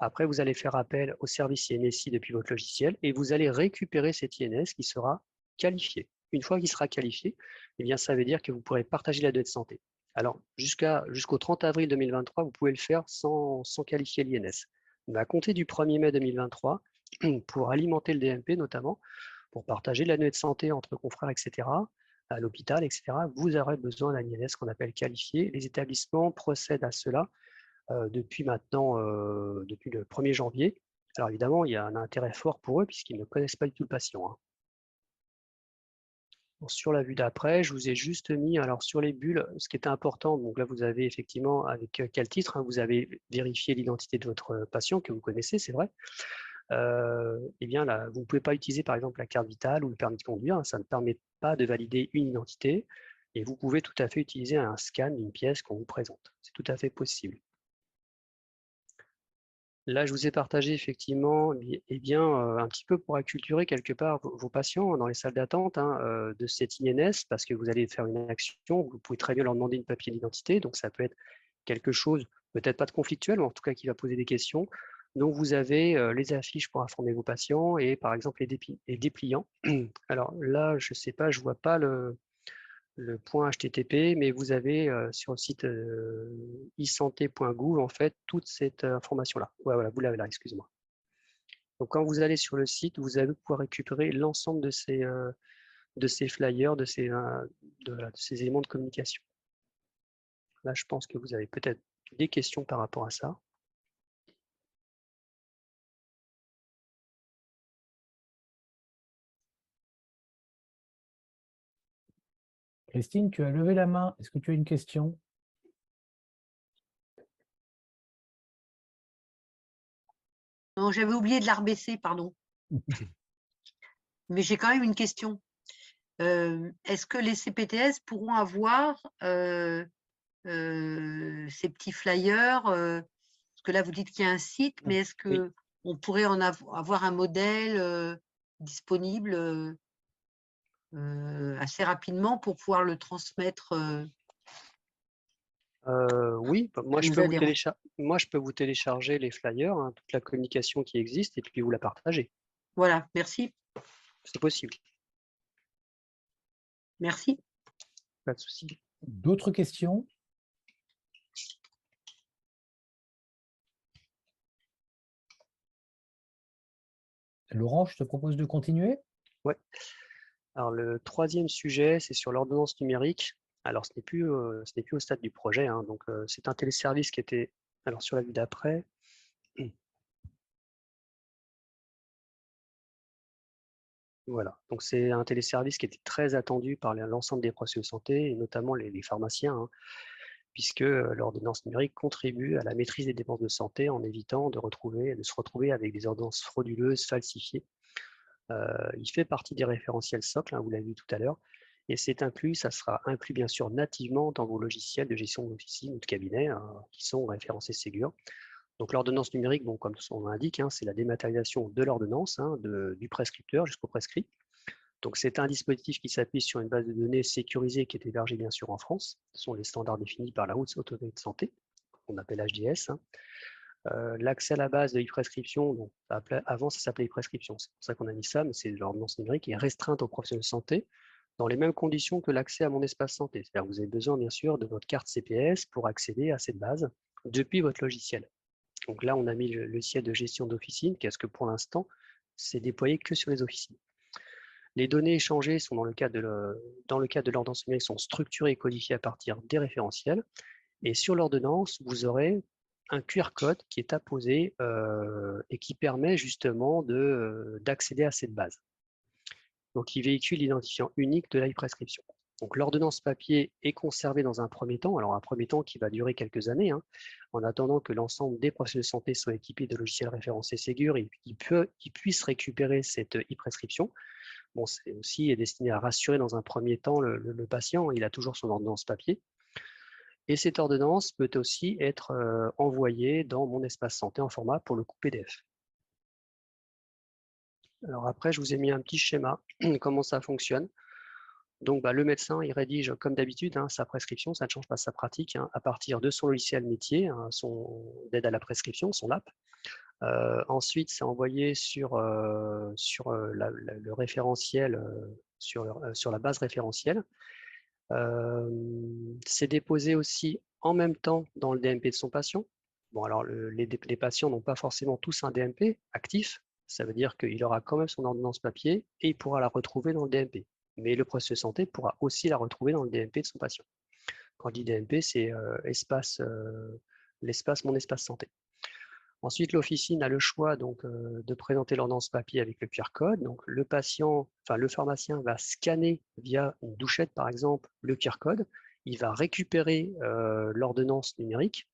Après, vous allez faire appel au service INSI depuis votre logiciel et vous allez récupérer cet INS qui sera qualifié. Une fois qu'il sera qualifié, eh bien, ça veut dire que vous pourrez partager la donnée de santé. Alors, jusqu'au 30 avril 2023, vous pouvez le faire sans qualifier l'INS. Mais à compter du 1er mai 2023, pour alimenter le DMP notamment, pour partager la donnée de santé entre confrères, etc., à l'hôpital, etc., vous aurez besoin d'un INS qu'on appelle qualifié. Les établissements procèdent à cela depuis le 1er janvier. Alors évidemment, il y a un intérêt fort pour eux puisqu'ils ne connaissent pas du tout le patient. Hein. Bon, sur la vue d'après, je vous ai juste mis, alors sur les bulles, ce qui était important, donc là vous avez effectivement avec quel titre, hein, vous avez vérifié l'identité de votre patient que vous connaissez, c'est vrai. Eh bien là, vous ne pouvez pas utiliser par exemple la carte vitale ou le permis de conduire, hein, ça ne permet pas de valider une identité et vous pouvez tout à fait utiliser un scan d'une pièce qu'on vous présente. C'est tout à fait possible. Là, je vous ai partagé effectivement un petit peu pour acculturer quelque part vos patients dans les salles d'attente de cette INS, parce que vous allez faire une action, vous pouvez très bien leur demander une papier d'identité, donc ça peut être quelque chose, peut-être pas de conflictuel, mais en tout cas qui va poser des questions. Donc vous avez les affiches pour informer vos patients et par exemple les dépliants. Alors là, je ne sais pas, je ne vois pas le point HTTP, mais vous avez sur le site isanté.gouv en fait toute cette information-là. Ouais, voilà, vous l'avez là, excusez-moi. Donc quand vous allez sur le site, vous allez pouvoir récupérer l'ensemble de ces flyers, de ces éléments de communication. Là, je pense que vous avez peut-être des questions par rapport à ça. Christine, tu as levé la main. Est-ce que tu as une question? Non, j'avais oublié de la rebaisser, pardon. Mais j'ai quand même une question. Est-ce que les CPTS pourront avoir ces petits flyers parce que là, vous dites qu'il y a un site, mais est-ce Oui. qu'on pourrait en avoir un modèle disponible assez rapidement pour pouvoir le transmettre Oui, moi à je nos peux vous adhérents? télécharger les flyers, hein, toute la communication qui existe, et puis vous la partager. Voilà, merci. C'est possible, Merci. pas de souci. D'autres questions? Laurent, je te propose de continuer. Ouais. Alors le troisième sujet, c'est sur l'ordonnance numérique. Alors ce n'est plus au stade du projet, hein, donc c'est un téléservice qui était, alors sur la vue d'après, voilà, donc c'est un téléservice qui était très attendu par l'ensemble des professionnels de santé, et notamment les pharmaciens, hein, puisque l'ordonnance numérique contribue à la maîtrise des dépenses de santé en évitant de se retrouver avec des ordonnances frauduleuses, falsifiées. Il fait partie des référentiels socles, hein, vous l'avez vu tout à l'heure, et ça sera inclus bien sûr nativement dans vos logiciels de gestion d'officine ou de cabinet qui sont référencés Ségur. Donc l'ordonnance numérique, bon, comme son nom l'indique, hein, c'est la dématérialisation de l'ordonnance, hein, du prescripteur jusqu'au prescrit. Donc c'est un dispositif qui s'appuie sur une base de données sécurisée qui est hébergée bien sûr en France. Ce sont les standards définis par la Haute Autorité de Santé, qu'on appelle HDS. Hein. L'accès à la base de e-prescription, donc, avant ça s'appelait e-prescription, c'est pour ça qu'on a mis ça, mais c'est l'ordonnance numérique qui est restreinte aux professionnels de santé dans les mêmes conditions que l'accès à mon espace santé. C'est-à-dire que vous avez besoin bien sûr de votre carte CPS pour accéder à cette base depuis votre logiciel. Donc là, on a mis le logiciel de gestion d'officine, qu'est-ce que pour l'instant, c'est déployé que sur les officines. Les données échangées sont dans le cadre de l'ordonnance numérique sont structurées et codifiées à partir des référentiels. Et sur l'ordonnance, vous aurez un QR code qui est apposé et qui permet justement d'accéder à cette base. Donc, il véhicule l'identifiant unique de l'e-prescription. Donc, l'ordonnance papier est conservée dans un premier temps, alors un premier temps qui va durer quelques années, hein, en attendant que l'ensemble des professionnels de santé soient équipés de logiciels référencés Ségur et qu'ils puissent récupérer cette e-prescription. Bon, c'est aussi destiné à rassurer dans un premier temps le patient, il a toujours son ordonnance papier. Et cette ordonnance peut aussi être envoyée dans mon espace santé en format, pour le coup, PDF. Alors après, je vous ai mis un petit schéma, comment ça fonctionne. Donc, le médecin, il rédige comme d'habitude sa prescription, ça ne change pas sa pratique, à partir de son logiciel métier, d'aide à la prescription, son app. Ensuite, c'est envoyé sur le référentiel, sur la base référentielle. C'est déposé aussi en même temps dans le DMP de son patient. Bon, alors les patients n'ont pas forcément tous un DMP actif, ça veut dire qu'il aura quand même son ordonnance papier et il pourra la retrouver dans le DMP. Mais le professionnel de santé pourra aussi la retrouver dans le DMP de son patient. Quand je dis DMP, c'est l'espace Mon Espace Santé. Ensuite, l'officine a le choix donc, de présenter l'ordonnance papier avec le QR code. Donc, le pharmacien va scanner via une douchette, par exemple, le QR code. Il va récupérer l'ordonnance numérique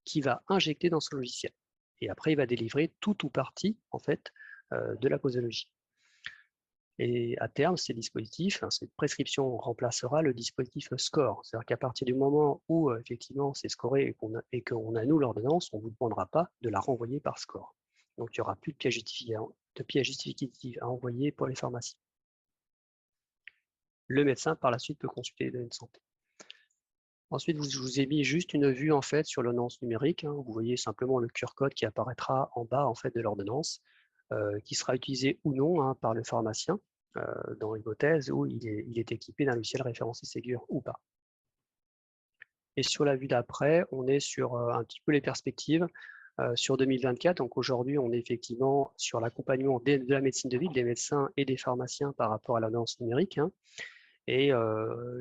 qu'il va injecter dans son logiciel. Et après, il va délivrer tout ou partie, en fait, de la posologie. Et à terme, cette prescription remplacera le dispositif SCORE. C'est-à-dire qu'à partir du moment où effectivement c'est scoré et qu'on a nous l'ordonnance, on ne vous demandera pas de la renvoyer par SCORE. Donc il n'y aura plus de pièces justificatives à envoyer pour les pharmacies. Le médecin, par la suite, peut consulter les données de santé. Ensuite, je vous ai mis juste une vue en fait sur l'ordonnance numérique. Vous voyez simplement le QR code qui apparaîtra en bas en fait de l'ordonnance. Qui sera utilisé ou non par le pharmacien dans l'hypothèse où il est équipé d'un logiciel référencé Ségur ou pas. Et sur la vue d'après, on est sur un petit peu les perspectives sur 2024. Donc aujourd'hui, on est effectivement sur l'accompagnement de la médecine de ville, des médecins et des pharmaciens par rapport à l'ordonnance numérique. Et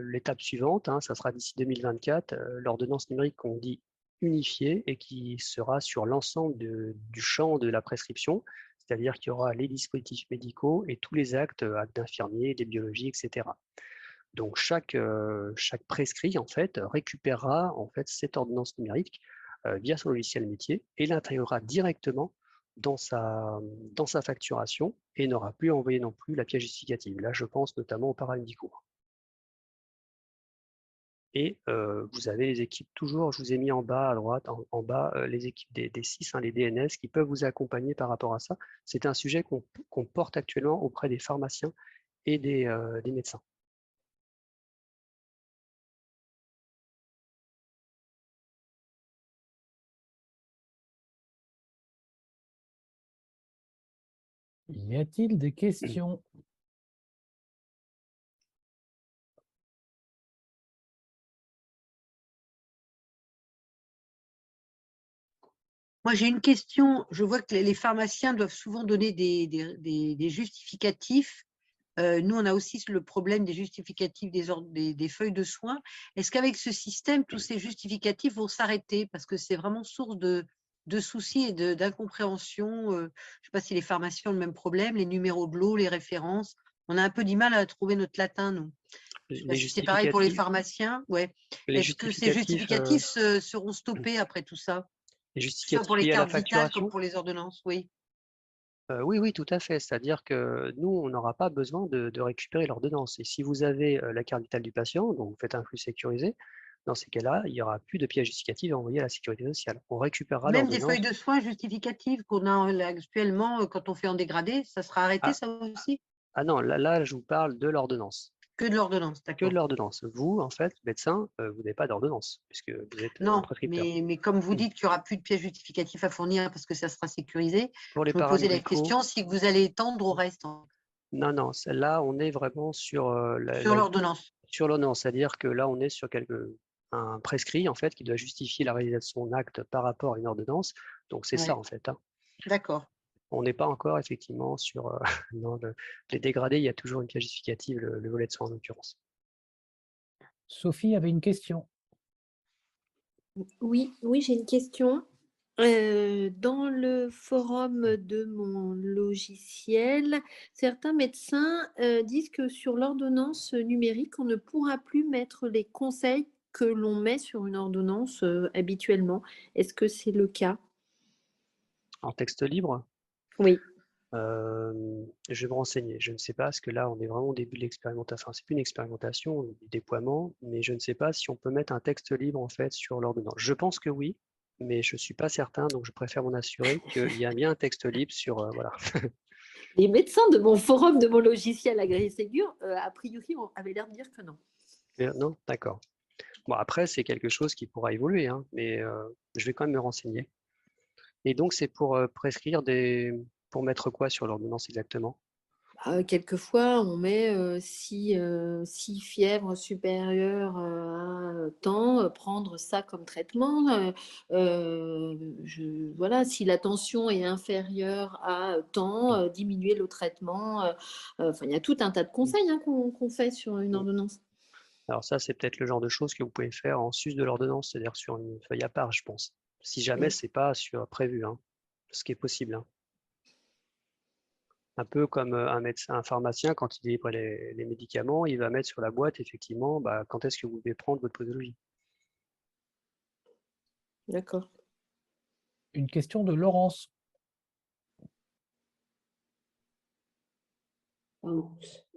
l'étape suivante, ça sera d'ici 2024, l'ordonnance numérique qu'on dit unifiée et qui sera sur l'ensemble du champ de la prescription. C'est-à-dire qu'il y aura les dispositifs médicaux et tous les actes d'infirmiers, des biologies, etc. Donc chaque prescrit en fait récupérera en fait cette ordonnance numérique via son logiciel métier et l'intégrera directement dans sa facturation et n'aura plus à envoyer non plus la pièce justificative. Là, je pense notamment aux paramédicaux. Et vous avez les équipes toujours, je vous ai mis en bas à droite, en bas, les équipes des 6, les DNS, qui peuvent vous accompagner par rapport à ça. C'est un sujet qu'on porte actuellement auprès des pharmaciens et des médecins. Y a-t-il des questions? Moi, j'ai une question. Je vois que les pharmaciens doivent souvent donner des justificatifs. Nous, on a aussi le problème des justificatifs des feuilles de soins. Est-ce qu'avec ce système, tous ces justificatifs vont s'arrêter? Parce que c'est vraiment source de soucis et d'incompréhension. Je ne sais pas si les pharmaciens ont le même problème, les numéros de lot, les références. On a un peu du mal à trouver notre latin, nous. Je sais pas si c'est pareil pour les pharmaciens. Ouais. Est-ce que ces justificatifs seront stoppés après tout ça? Les Soit justificatifs pour les liés à la cartes vitales facturation? comme pour les ordonnances, oui. Oui, tout à fait. C'est-à-dire que nous, on n'aura pas besoin de récupérer l'ordonnance. Et si vous avez la carte vitale du patient, donc vous faites un flux sécurisé, dans ces cas-là, il n'y aura plus de pièces justificatives à envoyer à la sécurité sociale. On récupérera Même des l'ordonnance. feuilles de soins justificatives qu'on a actuellement quand on fait en dégradé, ça sera arrêté ça aussi? Ah non, là, je vous parle de l'ordonnance. Que de l'ordonnance, Que d'accord. de l'ordonnance. Vous, en fait, médecin, vous n'avez pas d'ordonnance, puisque vous êtes un Non, prescripteur. mais comme vous dites qu'il n'y aura plus de pièces justificatives à fournir parce que ça sera sécurisé, Pour les je me posais la paramédicaux, question si vous allez étendre au reste. non, celle-là, on est vraiment sur Sur l'ordonnance. Sur l'ordonnance, c'est-à-dire que là, on est sur un prescrit, en fait, qui doit justifier la réalisation de son acte par rapport à une ordonnance. Donc, c'est ça, en fait. Hein. D'accord. On n'est pas encore, effectivement, sur les dégradés. Il y a toujours une pièce justificative, le volet de soins, en l'occurrence. Sophie avait une question. Oui, j'ai une question. Dans le forum de mon logiciel, certains médecins disent que sur l'ordonnance numérique, on ne pourra plus mettre les conseils que l'on met sur une ordonnance habituellement. Est-ce que c'est le cas? En texte libre? Oui. Je vais me renseigner. Je ne sais pas, parce que là, on est vraiment au début de l'expérimentation. Enfin, c'est plus une expérimentation, du déploiement, mais je ne sais pas si on peut mettre un texte libre, en fait, sur l'ordonnance. Je pense que oui, mais je ne suis pas certain, donc je préfère m'en assurer qu'il y a bien un texte libre sur... voilà. Les médecins de mon forum de mon logiciel AgriSégur, a priori, avaient l'air de dire que non. Non, d'accord. Bon, après, c'est quelque chose qui pourra évoluer, hein, mais je vais quand même me renseigner. Et donc, c'est pour prescrire pour mettre quoi sur l'ordonnance exactement? Quelquefois, on met si fièvre supérieure à tant, prendre ça comme traitement. Voilà, si la tension est inférieure à tant, diminuer le traitement. Enfin, il y a tout un tas de conseils hein, qu'on fait sur une ordonnance. Alors ça, c'est peut-être le genre de choses que vous pouvez faire en sus de l'ordonnance, c'est-à-dire sur une feuille à part, je pense. Si jamais c'est pas prévu, hein, ce qui est possible. Hein. Un peu comme un pharmacien, quand il livre les médicaments, il va mettre sur la boîte, effectivement, quand est-ce que vous devez prendre votre posologie. D'accord. Une question de Laurence.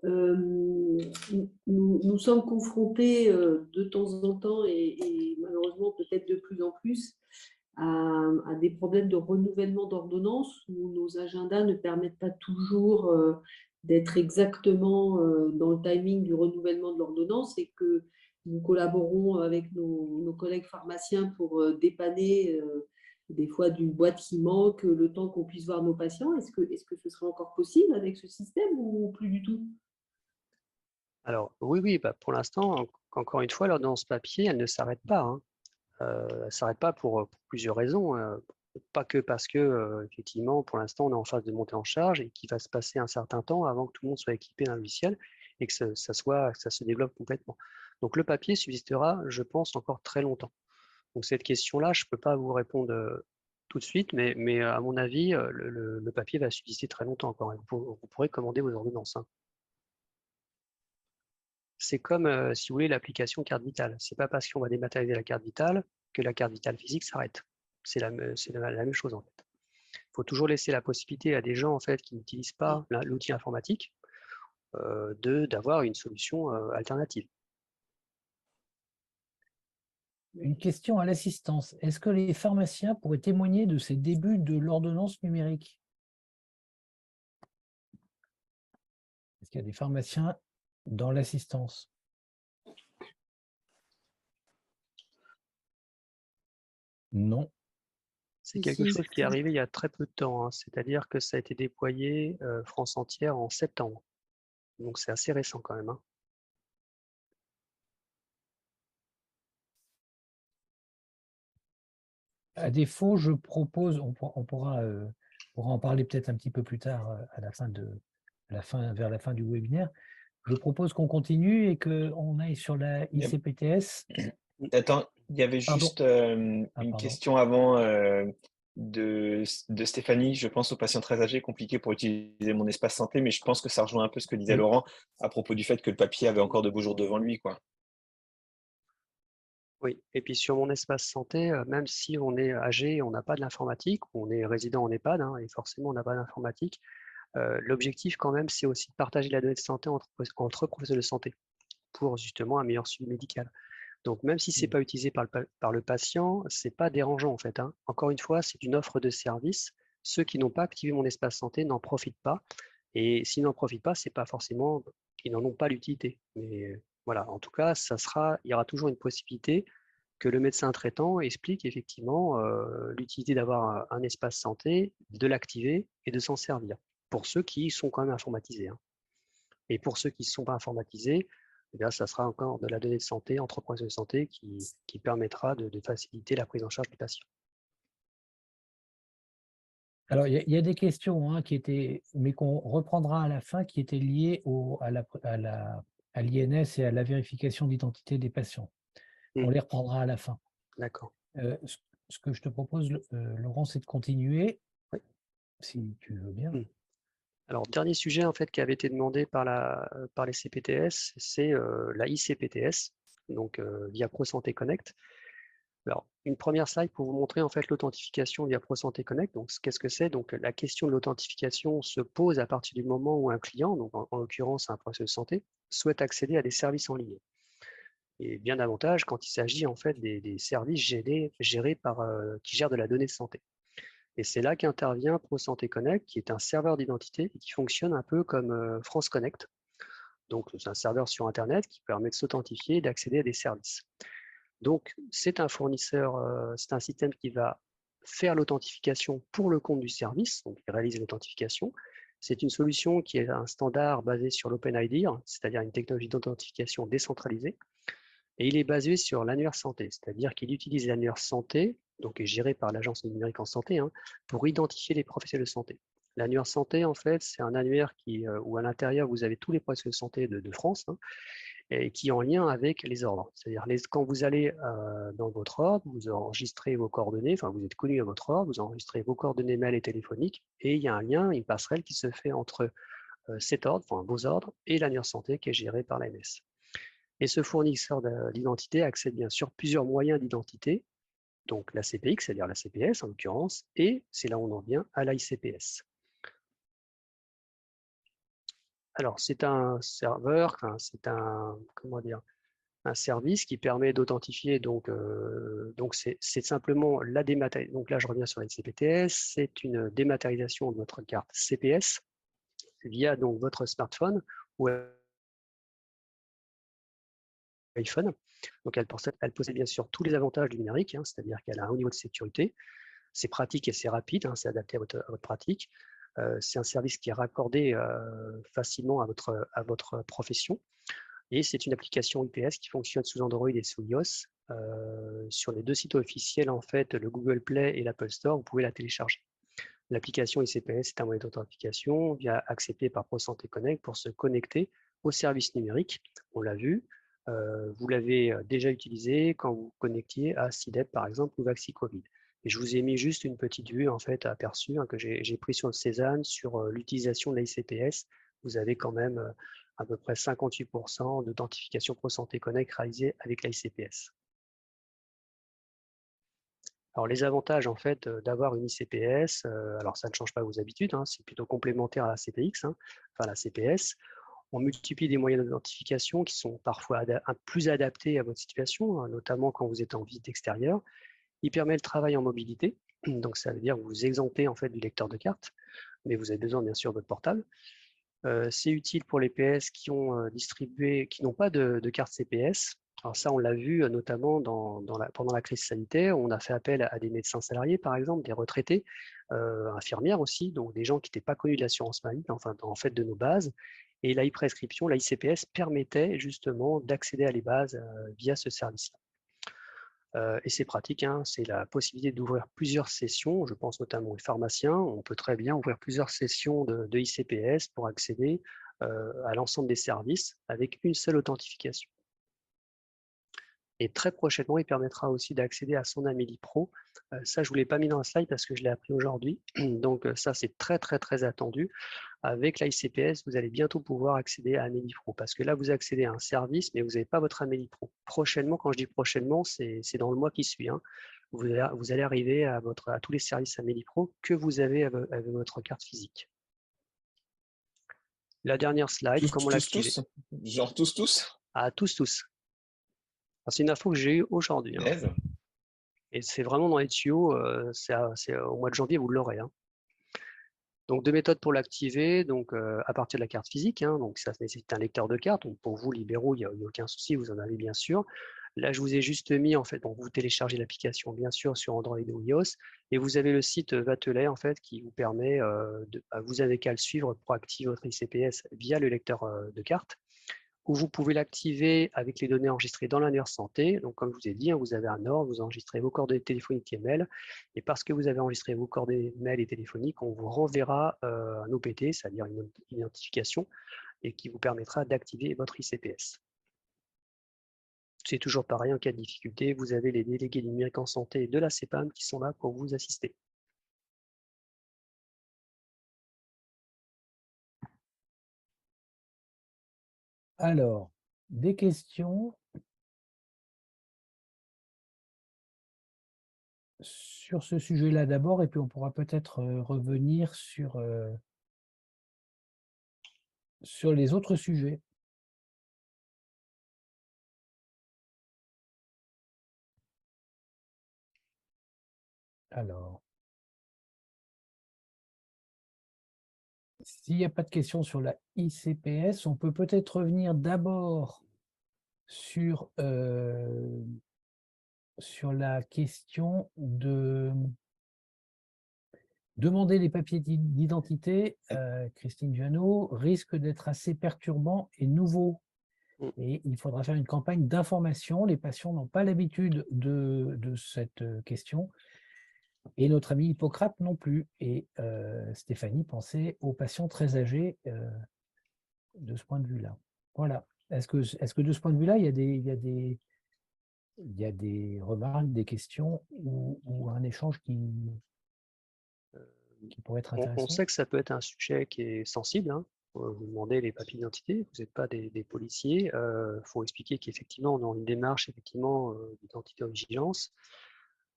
Nous sommes confrontés de temps en temps et malheureusement peut-être de plus en plus à des problèmes de renouvellement d'ordonnance où nos agendas ne permettent pas toujours d'être exactement dans le timing du renouvellement de l'ordonnance et que nous collaborons avec nos collègues pharmaciens pour dépanner des fois d'une boîte qui manque, le temps qu'on puisse voir nos patients. Est-ce que ce serait encore possible avec ce système ou plus du tout? Alors oui, pour l'instant, encore une fois, l'ordonnance papier, elle ne s'arrête pas. Hein. Elle ne s'arrête pas pour plusieurs raisons. Pas que parce que, effectivement, pour l'instant, on est en phase de montée en charge et qu'il va se passer un certain temps avant que tout le monde soit équipé d'un logiciel et que ça se développe complètement. Donc le papier subsistera, je pense, encore très longtemps. Donc cette question-là, je ne peux pas vous répondre tout de suite, mais à mon avis, le papier va subsister très longtemps encore. Vous pourrez commander vos ordonnances. Hein. C'est comme, si vous voulez, l'application carte vitale. Ce n'est pas parce qu'on va dématérialiser la carte vitale que la carte vitale physique s'arrête. C'est la même chose, en fait. Il faut toujours laisser la possibilité à des gens en fait, qui n'utilisent pas l'outil informatique d'avoir une solution alternative. Une question à l'assistance. Est-ce que les pharmaciens pourraient témoigner de ces débuts de l'ordonnance numérique? Est-ce qu'il y a des pharmaciens dans l'assistance? Non. C'est quelque chose qui est arrivé il y a très peu de temps, hein. C'est-à-dire que ça a été déployé France entière en septembre. Donc c'est assez récent quand même, hein. À défaut, je propose, on pourra en parler peut-être un petit peu plus tard à la fin vers la fin du webinaire. Je propose qu'on continue et qu'on aille sur la ICPTS. Attends, il y avait juste une pardon. question avant de Stéphanie. Je pense aux patients très âgés, compliqués pour utiliser mon espace santé, mais je pense que ça rejoint un peu ce que disait Oui. Laurent à propos du fait que le papier avait encore de beaux jours devant lui, quoi. Oui, et puis sur mon espace santé, même si on est âgé, on n'a pas de l'informatique, on est résident en EHPAD, hein, et forcément on n'a pas d'informatique, l'objectif quand même, c'est aussi de partager la donnée de santé entre professionnels de santé pour justement un meilleur suivi médical. Donc même si ce n'est pas utilisé par le patient, ce n'est pas dérangeant en fait, hein. Encore une fois, c'est une offre de service. Ceux qui n'ont pas activé mon espace santé n'en profitent pas. Et s'ils n'en profitent pas, c'est pas forcément qu'ils n'en ont pas l'utilité. Mais voilà, en tout cas, il y aura toujours une possibilité que le médecin traitant explique effectivement l'utilité d'avoir un espace santé, de l'activer et de s'en servir, pour ceux qui sont quand même informatisés, hein. Et pour ceux qui ne sont pas informatisés, eh bien, ça sera encore de la donnée de santé, entre professionnels de santé, qui permettra de faciliter la prise en charge du patient. Alors, il y a des questions hein, mais qu'on reprendra à la fin, qui étaient liées à l'INS et à la vérification d'identité des patients. On les reprendra à la fin. D'accord. Ce que je te propose, Laurent, c'est de continuer, oui, si tu veux bien. Alors, dernier sujet en fait qui avait été demandé par les CPTS, c'est la ICPTS, donc via ProSanté Connect. Alors, une première slide pour vous montrer en fait l'authentification via ProSanté Connect. Donc, qu'est-ce que c'est? Donc, la question de l'authentification se pose à partir du moment où un client, donc en l'occurrence un professionnel de santé, souhaite accéder à des services en ligne. Et bien davantage quand il s'agit en fait des services gérés par qui gèrent de la donnée de santé. Et c'est là qu'intervient ProSanté Connect, qui est un serveur d'identité et qui fonctionne un peu comme France Connect. Donc, c'est un serveur sur Internet qui permet de s'authentifier et d'accéder à des services. Donc, c'est un fournisseur, c'est un système qui va faire l'authentification pour le compte du service, donc il réalise l'authentification. C'est une solution qui est un standard basé sur l'OpenID, c'est-à-dire une technologie d'authentification décentralisée. Et il est basé sur l'annuaire santé, c'est-à-dire qu'il utilise l'annuaire santé, donc est géré par l'Agence numérique en santé, hein, pour identifier les professionnels de santé. L'annuaire santé, en fait, c'est un annuaire où à l'intérieur, vous avez tous les professionnels de santé de France, hein, et qui est en lien avec les ordres. C'est-à-dire quand vous allez dans votre ordre, vous enregistrez vos coordonnées, enfin vous êtes connu à votre ordre, vous enregistrez vos coordonnées mail et téléphoniques, et il y a un lien, une passerelle qui se fait entre cet ordre, enfin vos ordres, et l'annuaire santé qui est géré par l'AMS. Et ce fournisseur d'identité accède bien sûr plusieurs moyens d'identité, donc la CPX, c'est-à-dire la CPS en l'occurrence, et c'est là où on en vient à l'ICPS. Alors, c'est un serveur, c'est un service qui permet d'authentifier, donc c'est simplement la dématérialisation. Donc là, je reviens sur la CPTS, c'est une dématérialisation de votre carte CPS via donc votre smartphone ou iPhone. Donc elle possède bien sûr tous les avantages du numérique, hein, c'est-à-dire qu'elle a un haut niveau de sécurité, c'est pratique et c'est rapide, hein, c'est adapté à votre pratique. C'est un service qui est raccordé facilement à votre profession. Et c'est une application IPS qui fonctionne sous Android et sous iOS. Sur les deux sites officiels, en fait, le Google Play et l'Apple Store, vous pouvez la télécharger. L'application ICPS est un moyen d'authentification accepté par ProSanté Connect pour se connecter aux services numériques. On l'a vu, vous l'avez déjà utilisé quand vous vous connectiez à SIDEP, par exemple, ou VaxiCovid. Et je vous ai mis juste une petite vue, en fait, aperçue, hein, que j'ai pris sur le Cézanne, sur l'utilisation de l'ICPS. Vous avez quand même à peu près 58% d'authentification ProSanté Connect réalisée avec l'ICPS. Alors, les avantages, en fait, d'avoir une ICPS, alors ça ne change pas vos habitudes, hein, c'est plutôt complémentaire à la CPX, hein, enfin la CPS. On multiplie des moyens d'identification qui sont parfois plus adaptés à votre situation, hein, notamment quand vous êtes en visite extérieure. Il permet le travail en mobilité, donc ça veut dire que vous vous exemptez en fait du lecteur de carte, mais vous avez besoin bien sûr de votre portable. C'est utile pour les PS qui ont qui n'ont pas de carte CPS. Alors ça, on l'a vu notamment pendant la crise sanitaire. On a fait appel à des médecins salariés, par exemple, des retraités, infirmières aussi, donc des gens qui n'étaient pas connus de l'assurance maladie, enfin en fait de nos bases. Et la e-prescription, la ICPS permettait justement d'accéder à les bases via ce service-là. Et c'est pratique, hein, c'est la possibilité d'ouvrir plusieurs sessions, je pense notamment aux pharmaciens. On peut très bien ouvrir plusieurs sessions de ICPS pour accéder à l'ensemble des services avec une seule authentification. Et très prochainement, il permettra aussi d'accéder à son Amélie Pro. Ça, je ne vous l'ai pas mis dans la slide parce que je l'ai appris aujourd'hui. Donc ça, c'est très, très, très attendu. Avec la ICPS, vous allez bientôt pouvoir accéder à Amélie Pro parce que là, vous accédez à un service, mais vous n'avez pas votre Amélie Pro. Prochainement, quand je dis prochainement, c'est dans le mois qui suit, hein. Vous allez arriver à tous les services Amélie Pro que vous avez avec votre carte physique. La dernière slide, comment l'activer? Genre tous? Ah, tous. C'est une info que j'ai eue aujourd'hui, hein. Et c'est vraiment dans les tuyaux, c'est au mois de janvier, vous l'aurez, hein. Donc, 2 méthodes pour l'activer, donc à partir de la carte physique, hein, donc ça nécessite un lecteur de carte. Donc pour vous, libéraux, il n'y a aucun souci, vous en avez bien sûr. Là, je vous ai juste mis, en fait, donc vous téléchargez l'application bien sûr sur Android ou iOS, et vous avez le site Vatelay, en fait, qui vous permet, vous avez qu'à le suivre pour activer votre ICPS via le lecteur de carte, où vous pouvez l'activer avec les données enregistrées dans l'annuaire santé. Donc, comme je vous ai dit, hein, vous avez un ordre, vous enregistrez vos coordonnées téléphoniques et mail. Et parce que vous avez enregistré vos coordonnées mail et téléphoniques, on vous renverra un OPT, c'est-à-dire une identification, et qui vous permettra d'activer votre ICPS. C'est toujours pareil, en cas de difficulté, vous avez les délégués numériques en santé de la CEPAM qui sont là pour vous assister. Alors, des questions sur ce sujet-là d'abord, et puis on pourra peut-être revenir sur les autres sujets. Alors, s'il n'y a pas de questions sur la ICPS, on peut peut-être revenir d'abord sur la question de demander les papiers d'identité. Christine Duano, risque d'être assez perturbant et nouveau. Et il faudra faire une campagne d'information. Les patients n'ont pas l'habitude de cette question. Et notre ami Hippocrate non plus. Et Stéphanie pensait aux patients très âgés de ce point de vue-là. Voilà. Est-ce que de ce point de vue-là, il y a des remarques, des questions ou un échange qui pourrait être intéressant? On sait que ça peut être un sujet qui est sensible, hein. Vous demandez les papiers d'identité, vous n'êtes pas des policiers. Il faut expliquer qu'effectivement, on est dans une démarche d'identité en vigilance,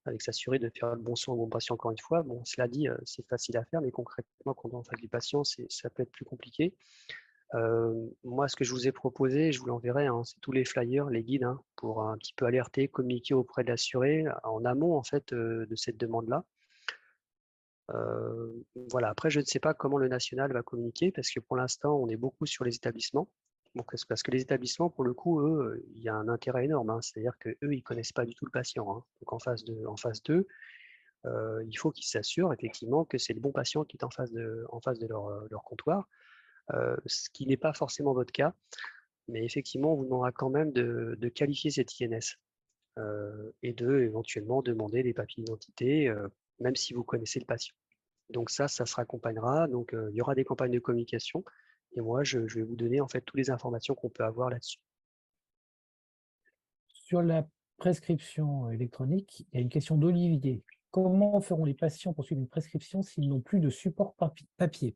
avec s'assurer de faire le bon soin au bon patient encore une fois. Bon, cela dit, c'est facile à faire, mais concrètement, quand on est en face du patient, ça peut être plus compliqué. Moi, ce que je vous ai proposé, je vous l'enverrai, hein, c'est tous les flyers, les guides, hein, pour un petit peu alerter, communiquer auprès de l'assuré en amont en fait de cette demande-là. Voilà. Après, je ne sais pas comment le national va communiquer parce que pour l'instant, on est beaucoup sur les établissements. Donc, parce que les établissements, pour le coup, eux, il y a un intérêt énorme, hein, c'est-à-dire qu'eux, ils ne connaissent pas du tout le patient, hein. Donc, en phase 2, il faut qu'ils s'assurent effectivement que c'est le bon patient qui est en face de leur comptoir, ce qui n'est pas forcément votre cas, mais effectivement, on vous demandera quand même de qualifier cette INS et éventuellement demander des papiers d'identité, même si vous connaissez le patient. Donc ça se raccompagnera. Donc il y aura des campagnes de communication et moi je vais vous donner en fait toutes les informations qu'on peut avoir là-dessus. Sur la prescription électronique, il y a une question d'Olivier. Comment feront les patients pour suivre une prescription s'ils n'ont plus de support papier?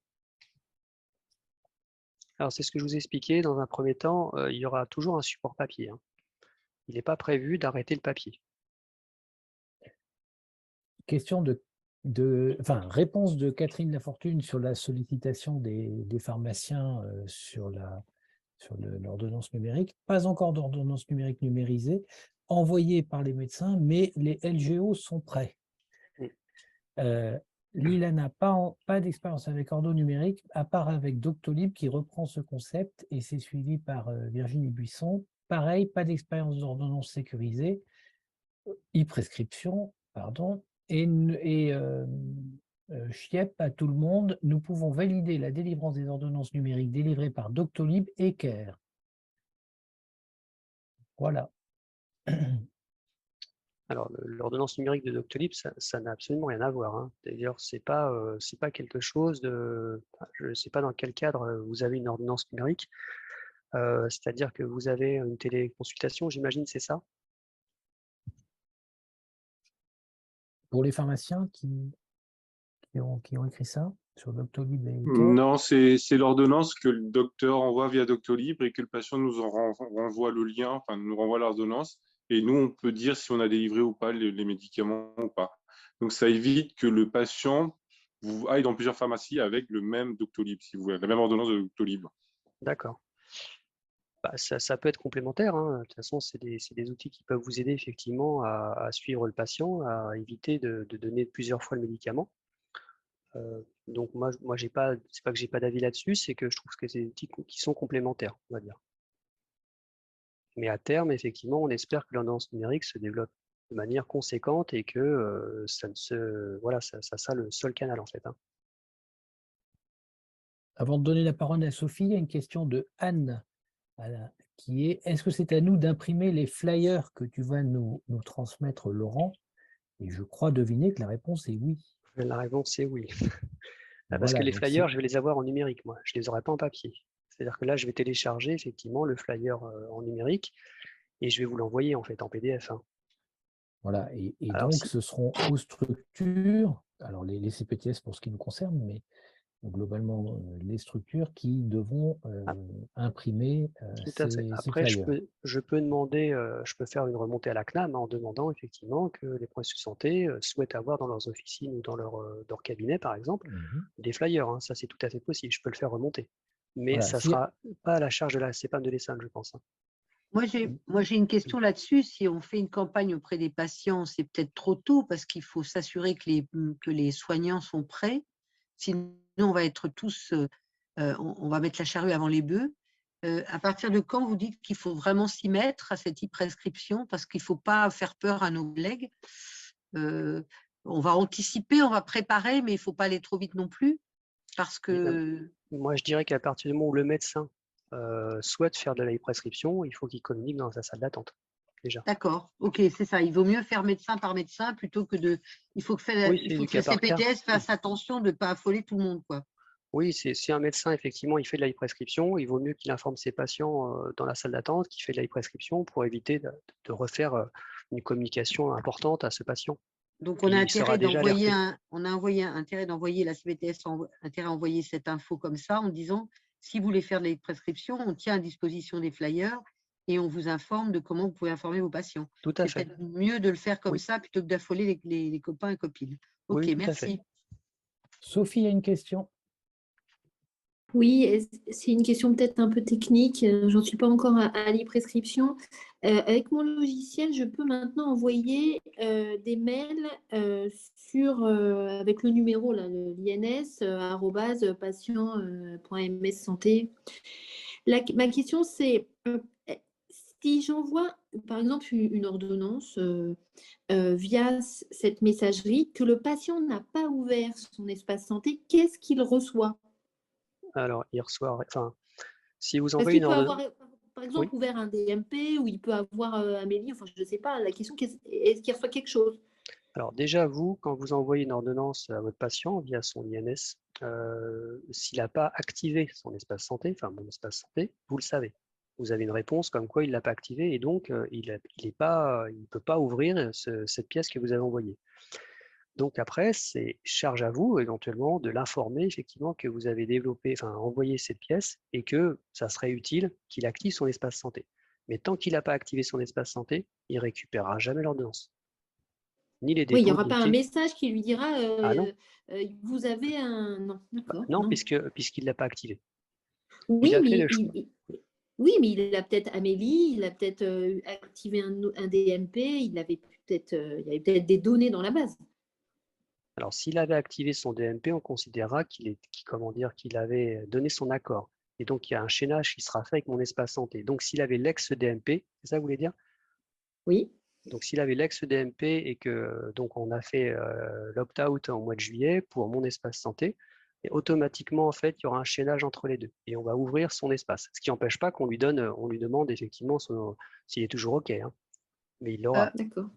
Alors c'est ce que je vous ai expliqué. Dans un premier temps, il y aura toujours un support papier, hein. Il n'est pas prévu d'arrêter le papier. question réponse de Catherine Lafortune sur la sollicitation des pharmaciens sur l'ordonnance numérique. Pas encore d'ordonnance numérique numérisée, envoyée par les médecins, mais les LGO sont prêts. Lila n'a pas d'expérience avec ordo numérique, à part avec Doctolib qui reprend ce concept, et c'est suivi par Virginie Buisson. Pareil, pas d'expérience d'ordonnance sécurisée, e-prescription, pardon, et Chiep à tout le monde, nous pouvons valider la délivrance des ordonnances numériques délivrées par Doctolib et CARE. Voilà. Alors, l'ordonnance numérique de Doctolib, ça n'a absolument rien à voir, hein. D'ailleurs, c'est pas quelque chose de... Je ne sais pas dans quel cadre vous avez une ordonnance numérique. C'est-à-dire que vous avez une téléconsultation, j'imagine, c'est ça? Pour les pharmaciens qui ont écrit ça sur Doctolib et CARE? Non, c'est l'ordonnance que le docteur envoie via Doctolib et que le patient nous en renvoie le lien, enfin nous renvoie l'ordonnance. Et nous, on peut dire si on a délivré ou pas les médicaments ou pas. Donc, ça évite que le patient aille dans plusieurs pharmacies avec le même Doctolib, si vous voulez, la même ordonnance de Doctolib. D'accord. Bah, ça peut être complémentaire, hein. De toute façon, c'est des outils qui peuvent vous aider effectivement à suivre le patient, à éviter de donner plusieurs fois le médicament. Donc moi c'est pas que j'ai pas d'avis là-dessus, c'est que je trouve que c'est des outils qui sont complémentaires, on va dire. Mais à terme, effectivement, on espère que l'ordonnance numérique se développe de manière conséquente et que ça sera le seul canal en fait, hein. Avant de donner la parole à Sophie, il y a une question de Anne qui est: est-ce que c'est à nous d'imprimer les flyers que tu vas nous transmettre, Laurent? Et je crois deviner que la réponse est oui. La réponse est oui. Parce Voilà, que les donc flyers, je vais les avoir en numérique, moi. Je ne les aurai pas en papier. C'est-à-dire que là, je vais télécharger effectivement le flyer en numérique et je vais vous l'envoyer en fait en PDF, hein. Voilà, et Alors, donc ce seront aux structures, alors les CPTS pour ce qui nous concerne, mais globalement les structures qui devront imprimer tout à fait. ces Après, flyers. je peux demander, je peux faire une remontée à la CNAM en demandant effectivement que les professionnels de santé souhaitent avoir dans leurs officines ou dans leur cabinet, par exemple, des flyers, hein. Ça, c'est tout à fait possible. Je peux le faire remonter. Mais Voilà, ça ne sera pas à la charge de la CPAM de l'ESSAM, je pense, hein. Moi, j'ai une question là-dessus. Si on fait une campagne auprès des patients, c'est peut-être trop tôt parce qu'il faut s'assurer que les soignants sont prêts. Sinon, on va être tous, on va mettre la charrue avant les bœufs. À partir de quand vous dites qu'il faut vraiment s'y mettre à cette e-prescription parce qu'il ne faut pas faire peur à nos collègues? On va anticiper, on va préparer, mais il ne faut pas aller trop vite non plus parce que… Moi, je dirais qu'à partir du moment où le médecin souhaite faire de la prescription, il faut qu'il communique dans sa salle d'attente, déjà. D'accord, ok, c'est ça. Il vaut mieux faire médecin par médecin plutôt que de… Il faut que le CPTS fasse attention de ne pas affoler tout le monde, quoi. Oui, si un médecin, effectivement, il fait de la prescription, il vaut mieux qu'il informe ses patients dans la salle d'attente qu'il fait de la prescription pour éviter de refaire une communication importante à ce patient. Donc, on a intérêt d'envoyer intérêt d'envoyer la CPTS, intérêt à envoyer cette info comme ça en disant si vous voulez faire de la prescription, on tient à disposition des flyers et on vous informe de comment vous pouvez informer vos patients. Tout à fait. C'est peut-être mieux de le faire comme ça plutôt que d'affoler les copains et copines. Ok, oui, merci. Sophie a une question. Oui, c'est une question peut-être un peu technique. J'en suis pas encore à l'e-prescription. Avec mon logiciel, je peux maintenant envoyer des mails avec le numéro, l'INS, @patient.mssanté. Ma question, c'est si j'envoie, par exemple, une ordonnance via cette messagerie, que le patient n'a pas ouvert son espace santé, qu'est-ce qu'il reçoit? Alors, il reçoit, enfin, si vous Parce envoyez qu'il une peut ordonnance… avoir, par exemple, ouvert un DMP ou il peut avoir Amélie, enfin, je ne sais pas. La question, est-ce qu'il reçoit quelque chose? Alors déjà, vous, quand vous envoyez une ordonnance à votre patient via son INS, s'il n'a pas activé son espace santé, enfin mon espace santé, vous le savez. Vous avez une réponse comme quoi il ne l'a pas activé et donc il ne peut pas ouvrir cette pièce que vous avez envoyée. Donc après, c'est charge à vous éventuellement de l'informer effectivement que vous avez envoyé cette pièce et que ça serait utile qu'il active son espace santé. Mais tant qu'il n'a pas activé son espace santé, il ne récupérera jamais l'ordonnance. ni les Oui, il n'y dépôts, aura ni pas le un quai. message qui lui dira Ah non, vous avez un. Non, d'accord. non, Non. puisqu'il ne l'a pas activé. Oui, Il a fait mais le choix. oui, mais il a peut-être Amélie, il a peut-être activé un DMP, il avait il y avait peut-être des données dans la base. Alors, s'il avait activé son DMP, on considérera qu'il avait donné son accord. Et donc, il y a un chaînage qui sera fait avec mon espace santé. Donc, s'il avait l'ex-DMP, c'est ça que vous voulez dire? Oui. Donc, s'il avait l'ex-DMP et que donc on a fait l'opt-out en mois de juillet pour mon espace santé, et automatiquement, en fait, il y aura un chaînage entre les deux. Et on va ouvrir son espace. Ce qui n'empêche pas qu'on lui demande effectivement s'il est toujours OK, hein. Mais il l'aura. D'accord.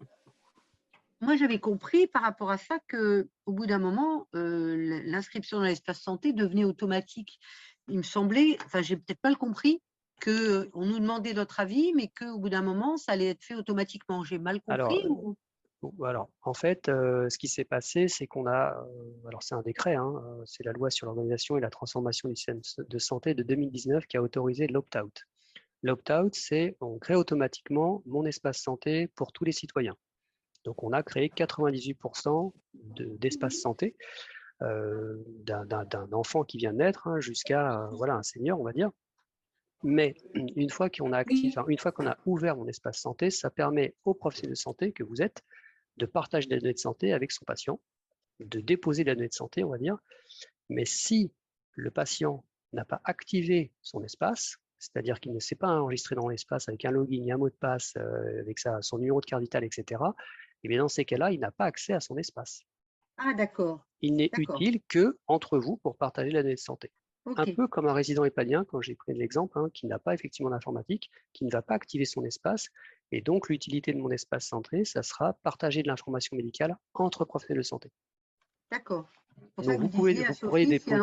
Moi, j'avais compris par rapport à ça qu'au bout d'un moment, l'inscription dans l'espace santé devenait automatique. Il me semblait, enfin, j'ai peut-être pas le compris, qu'on nous demandait notre avis, mais qu'au bout d'un moment, ça allait être fait automatiquement. J'ai mal compris Alors, en fait, ce qui s'est passé, c'est qu'on a, alors c'est un décret, hein, c'est la loi sur l'organisation et la transformation du système de santé de 2019 qui a autorisé l'opt-out. L'opt-out, c'est on crée automatiquement mon espace santé pour tous les citoyens. Donc, on a créé 98% d'espace santé d'un enfant qui vient de naître jusqu'à voilà, un senior, on va dire. Mais une fois qu'on a ouvert mon espace santé, ça permet aux professionnels de santé que vous êtes de partager la donnée de santé avec son patient, de déposer la donnée de santé, on va dire. Mais si le patient n'a pas activé son espace, c'est-à-dire qu'il ne s'est pas enregistré dans l'espace avec un login et un mot de passe, avec son numéro de carte vitale, etc., et bien dans ces cas-là, il n'a pas accès à son espace. Ah, d'accord. Il n'est utile que entre vous pour partager la donnée de santé. Un peu comme un résident EHPADien, quand j'ai pris l'exemple, qui n'a pas effectivement d'informatique, qui ne va pas activer son espace. Et donc, l'utilité de mon espace santé, ça sera partager de l'information médicale entre professionnels de santé. D'accord. Pour donc, ça que vous disiez à Sophie, si elle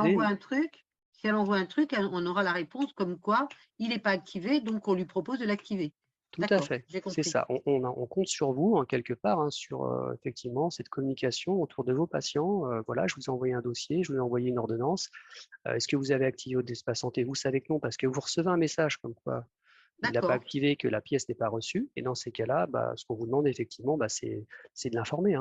envoie un truc, on aura la réponse comme quoi il n'est pas activé, donc on lui propose de l'activer. Tout à fait, c'est ça. On compte sur vous, quelque part, sur effectivement cette communication autour de vos patients. Voilà, je vous ai envoyé un dossier, je vous ai envoyé une ordonnance. Est-ce que vous avez activé votre espace santé? Vous savez que non, parce que vous recevez un message comme quoi il n'a pas activé, que la pièce n'est pas reçue. Et dans ces cas-là, ce qu'on vous demande effectivement, c'est de l'informer.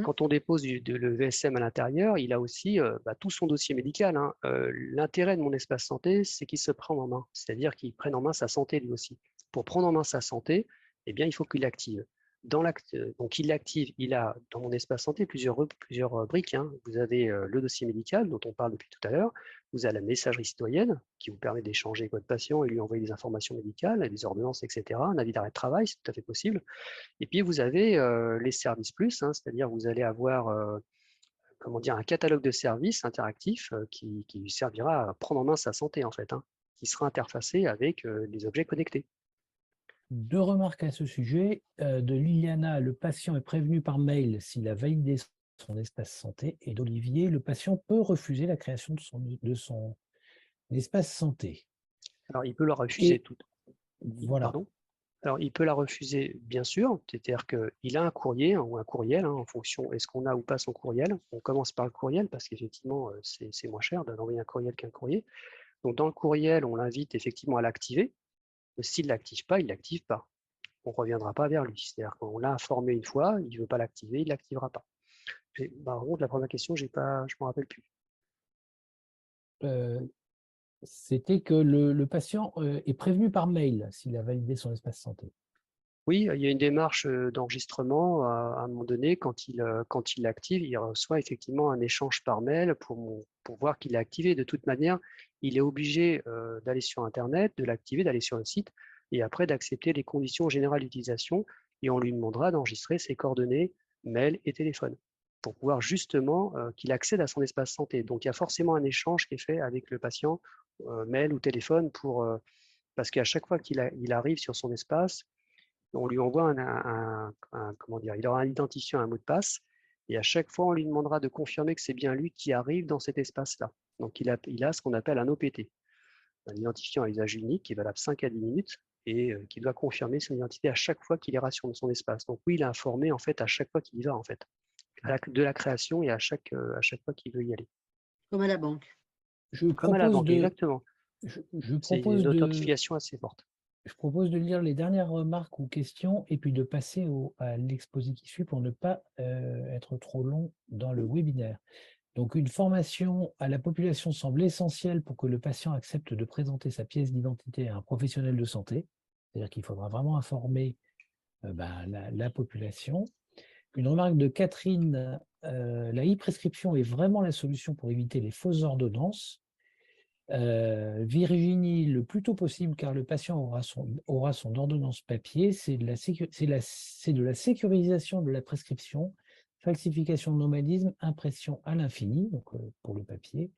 Quand on dépose le VSM à l'intérieur, il a aussi tout son dossier médical. L'intérêt de mon espace santé, c'est qu'il se prenne en main, c'est-à-dire qu'il prenne en main sa santé lui aussi. Pour prendre en main sa santé, eh bien, il faut qu'il l'active. Donc, il l'active. Il a dans mon espace santé plusieurs briques. Vous avez le dossier médical dont on parle depuis tout à l'heure. Vous avez la messagerie citoyenne qui vous permet d'échanger avec votre patient et lui envoyer des informations médicales, des ordonnances, etc. Un avis d'arrêt de travail, c'est tout à fait possible. Et puis, vous avez les services plus, c'est-à-dire vous allez avoir un catalogue de services interactifs qui lui servira à prendre en main sa santé, en fait, qui sera interfacé avec les objets connectés. 2 remarques à ce sujet. De Liliana, le patient est prévenu par mail s'il a validé son espace santé. Et d'Olivier, le patient peut refuser la création de son espace santé. Alors, il peut le refuser tout. Voilà. Pardon. Alors, il peut la refuser, bien sûr, c'est-à-dire qu'il a un courrier ou un courriel, en fonction, est-ce qu'on a ou pas son courriel. On commence par le courriel parce qu'effectivement, c'est moins cher d'envoyer un courriel qu'un courrier. Donc, dans le courriel, on l'invite effectivement à l'activer. S'il ne l'active pas, il ne l'active pas. On ne reviendra pas vers lui. C'est-à-dire qu'on l'a informé une fois, il ne veut pas l'activer, il ne l'activera pas. Par contre, la première question, je ne m'en rappelle plus. C'était que le patient est prévenu par mail s'il a validé son espace santé. Oui, il y a une démarche d'enregistrement à un moment donné. Quand il l'active, il reçoit effectivement un échange par mail pour voir qu'il est activé. De toute manière, il est obligé d'aller sur Internet, de l'activer, d'aller sur le site et après d'accepter les conditions générales d'utilisation. Et on lui demandera d'enregistrer ses coordonnées, mail et téléphone pour pouvoir justement qu'il accède à son espace santé. Donc, il y a forcément un échange qui est fait avec le patient, mail ou téléphone, parce qu'à chaque fois qu'il arrive sur son espace, on lui envoie il aura un identifiant, un mot de passe, et à chaque fois, on lui demandera de confirmer que c'est bien lui qui arrive dans cet espace-là. Donc, il a ce qu'on appelle un OPT, un identifiant à usage unique qui est valable 5 à 10 minutes et qui doit confirmer son identité à chaque fois qu'il est sur son espace. Donc, oui, il est informé en fait à chaque fois qu'il y va, en fait, de la création et à chaque fois qu'il veut y aller. Comme à la banque. Comme à la banque, exactement. Je C'est propose une authentification assez forte. Je propose de lire les dernières remarques ou questions et puis de passer à l'exposé qui suit pour ne pas être trop long dans le webinaire. Donc, une formation à la population semble essentielle pour que le patient accepte de présenter sa pièce d'identité à un professionnel de santé. C'est-à-dire qu'il faudra vraiment informer la population. Une remarque de Catherine, la e-prescription est vraiment la solution pour éviter les fausses ordonnances. Virginie, le plus tôt possible, car le patient aura son ordonnance papier. C'est de la sécurisation de la prescription, falsification de nomadisme, impression à l'infini, donc pour le papier.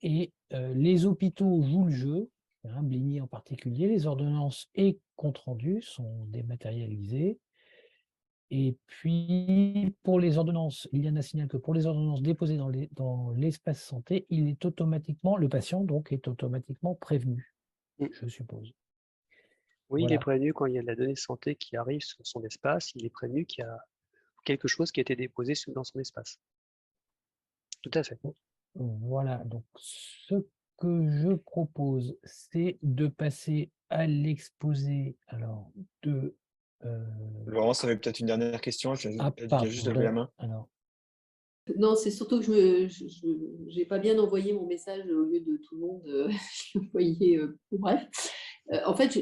Les hôpitaux jouent le jeu, hein, Bligny en particulier. Les ordonnances et comptes rendus sont dématérialisés. Et puis, pour les ordonnances, Liliana signale que pour les ordonnances déposées dans l'espace santé, le patient donc est automatiquement prévenu, je suppose. Oui, il Voilà. est prévenu quand il y a de la donnée de santé qui arrive sur son espace, il est prévenu qu'il y a quelque chose qui a été déposé dans son espace. Tout à fait. Voilà, donc ce que je propose, c'est de passer à l'exposé de... Laurent, ça avait peut-être une dernière question. Je viens juste de lever la main. Non, c'est surtout que je n'ai pas bien envoyé mon message au lieu de tout le monde. Je l'ai envoyé, bref. En fait,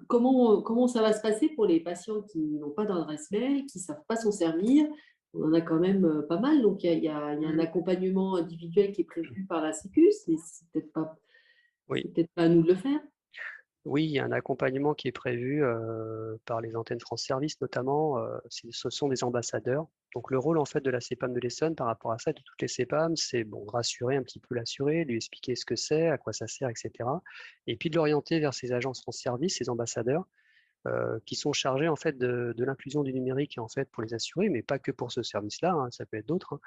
comment ça va se passer pour les patients qui n'ont pas d'adresse mail, qui ne savent pas s'en servir? On en a quand même pas mal. Donc, il y a un accompagnement individuel qui est prévu par la Sécu. C'est peut-être pas à nous de le faire. Oui, il y a un accompagnement qui est prévu par les antennes France Service notamment. Ce sont des ambassadeurs. Donc le rôle en fait de la CPAM de l'Essonne par rapport à ça, de toutes les CPAM, c'est rassurer un petit peu l'assuré, lui expliquer ce que c'est, à quoi ça sert, etc. Et puis de l'orienter vers ces agences France Service, ces ambassadeurs, qui sont chargés en fait de l'inclusion du numérique en fait pour les assurés, mais pas que pour ce service-là, hein, ça peut être d'autres.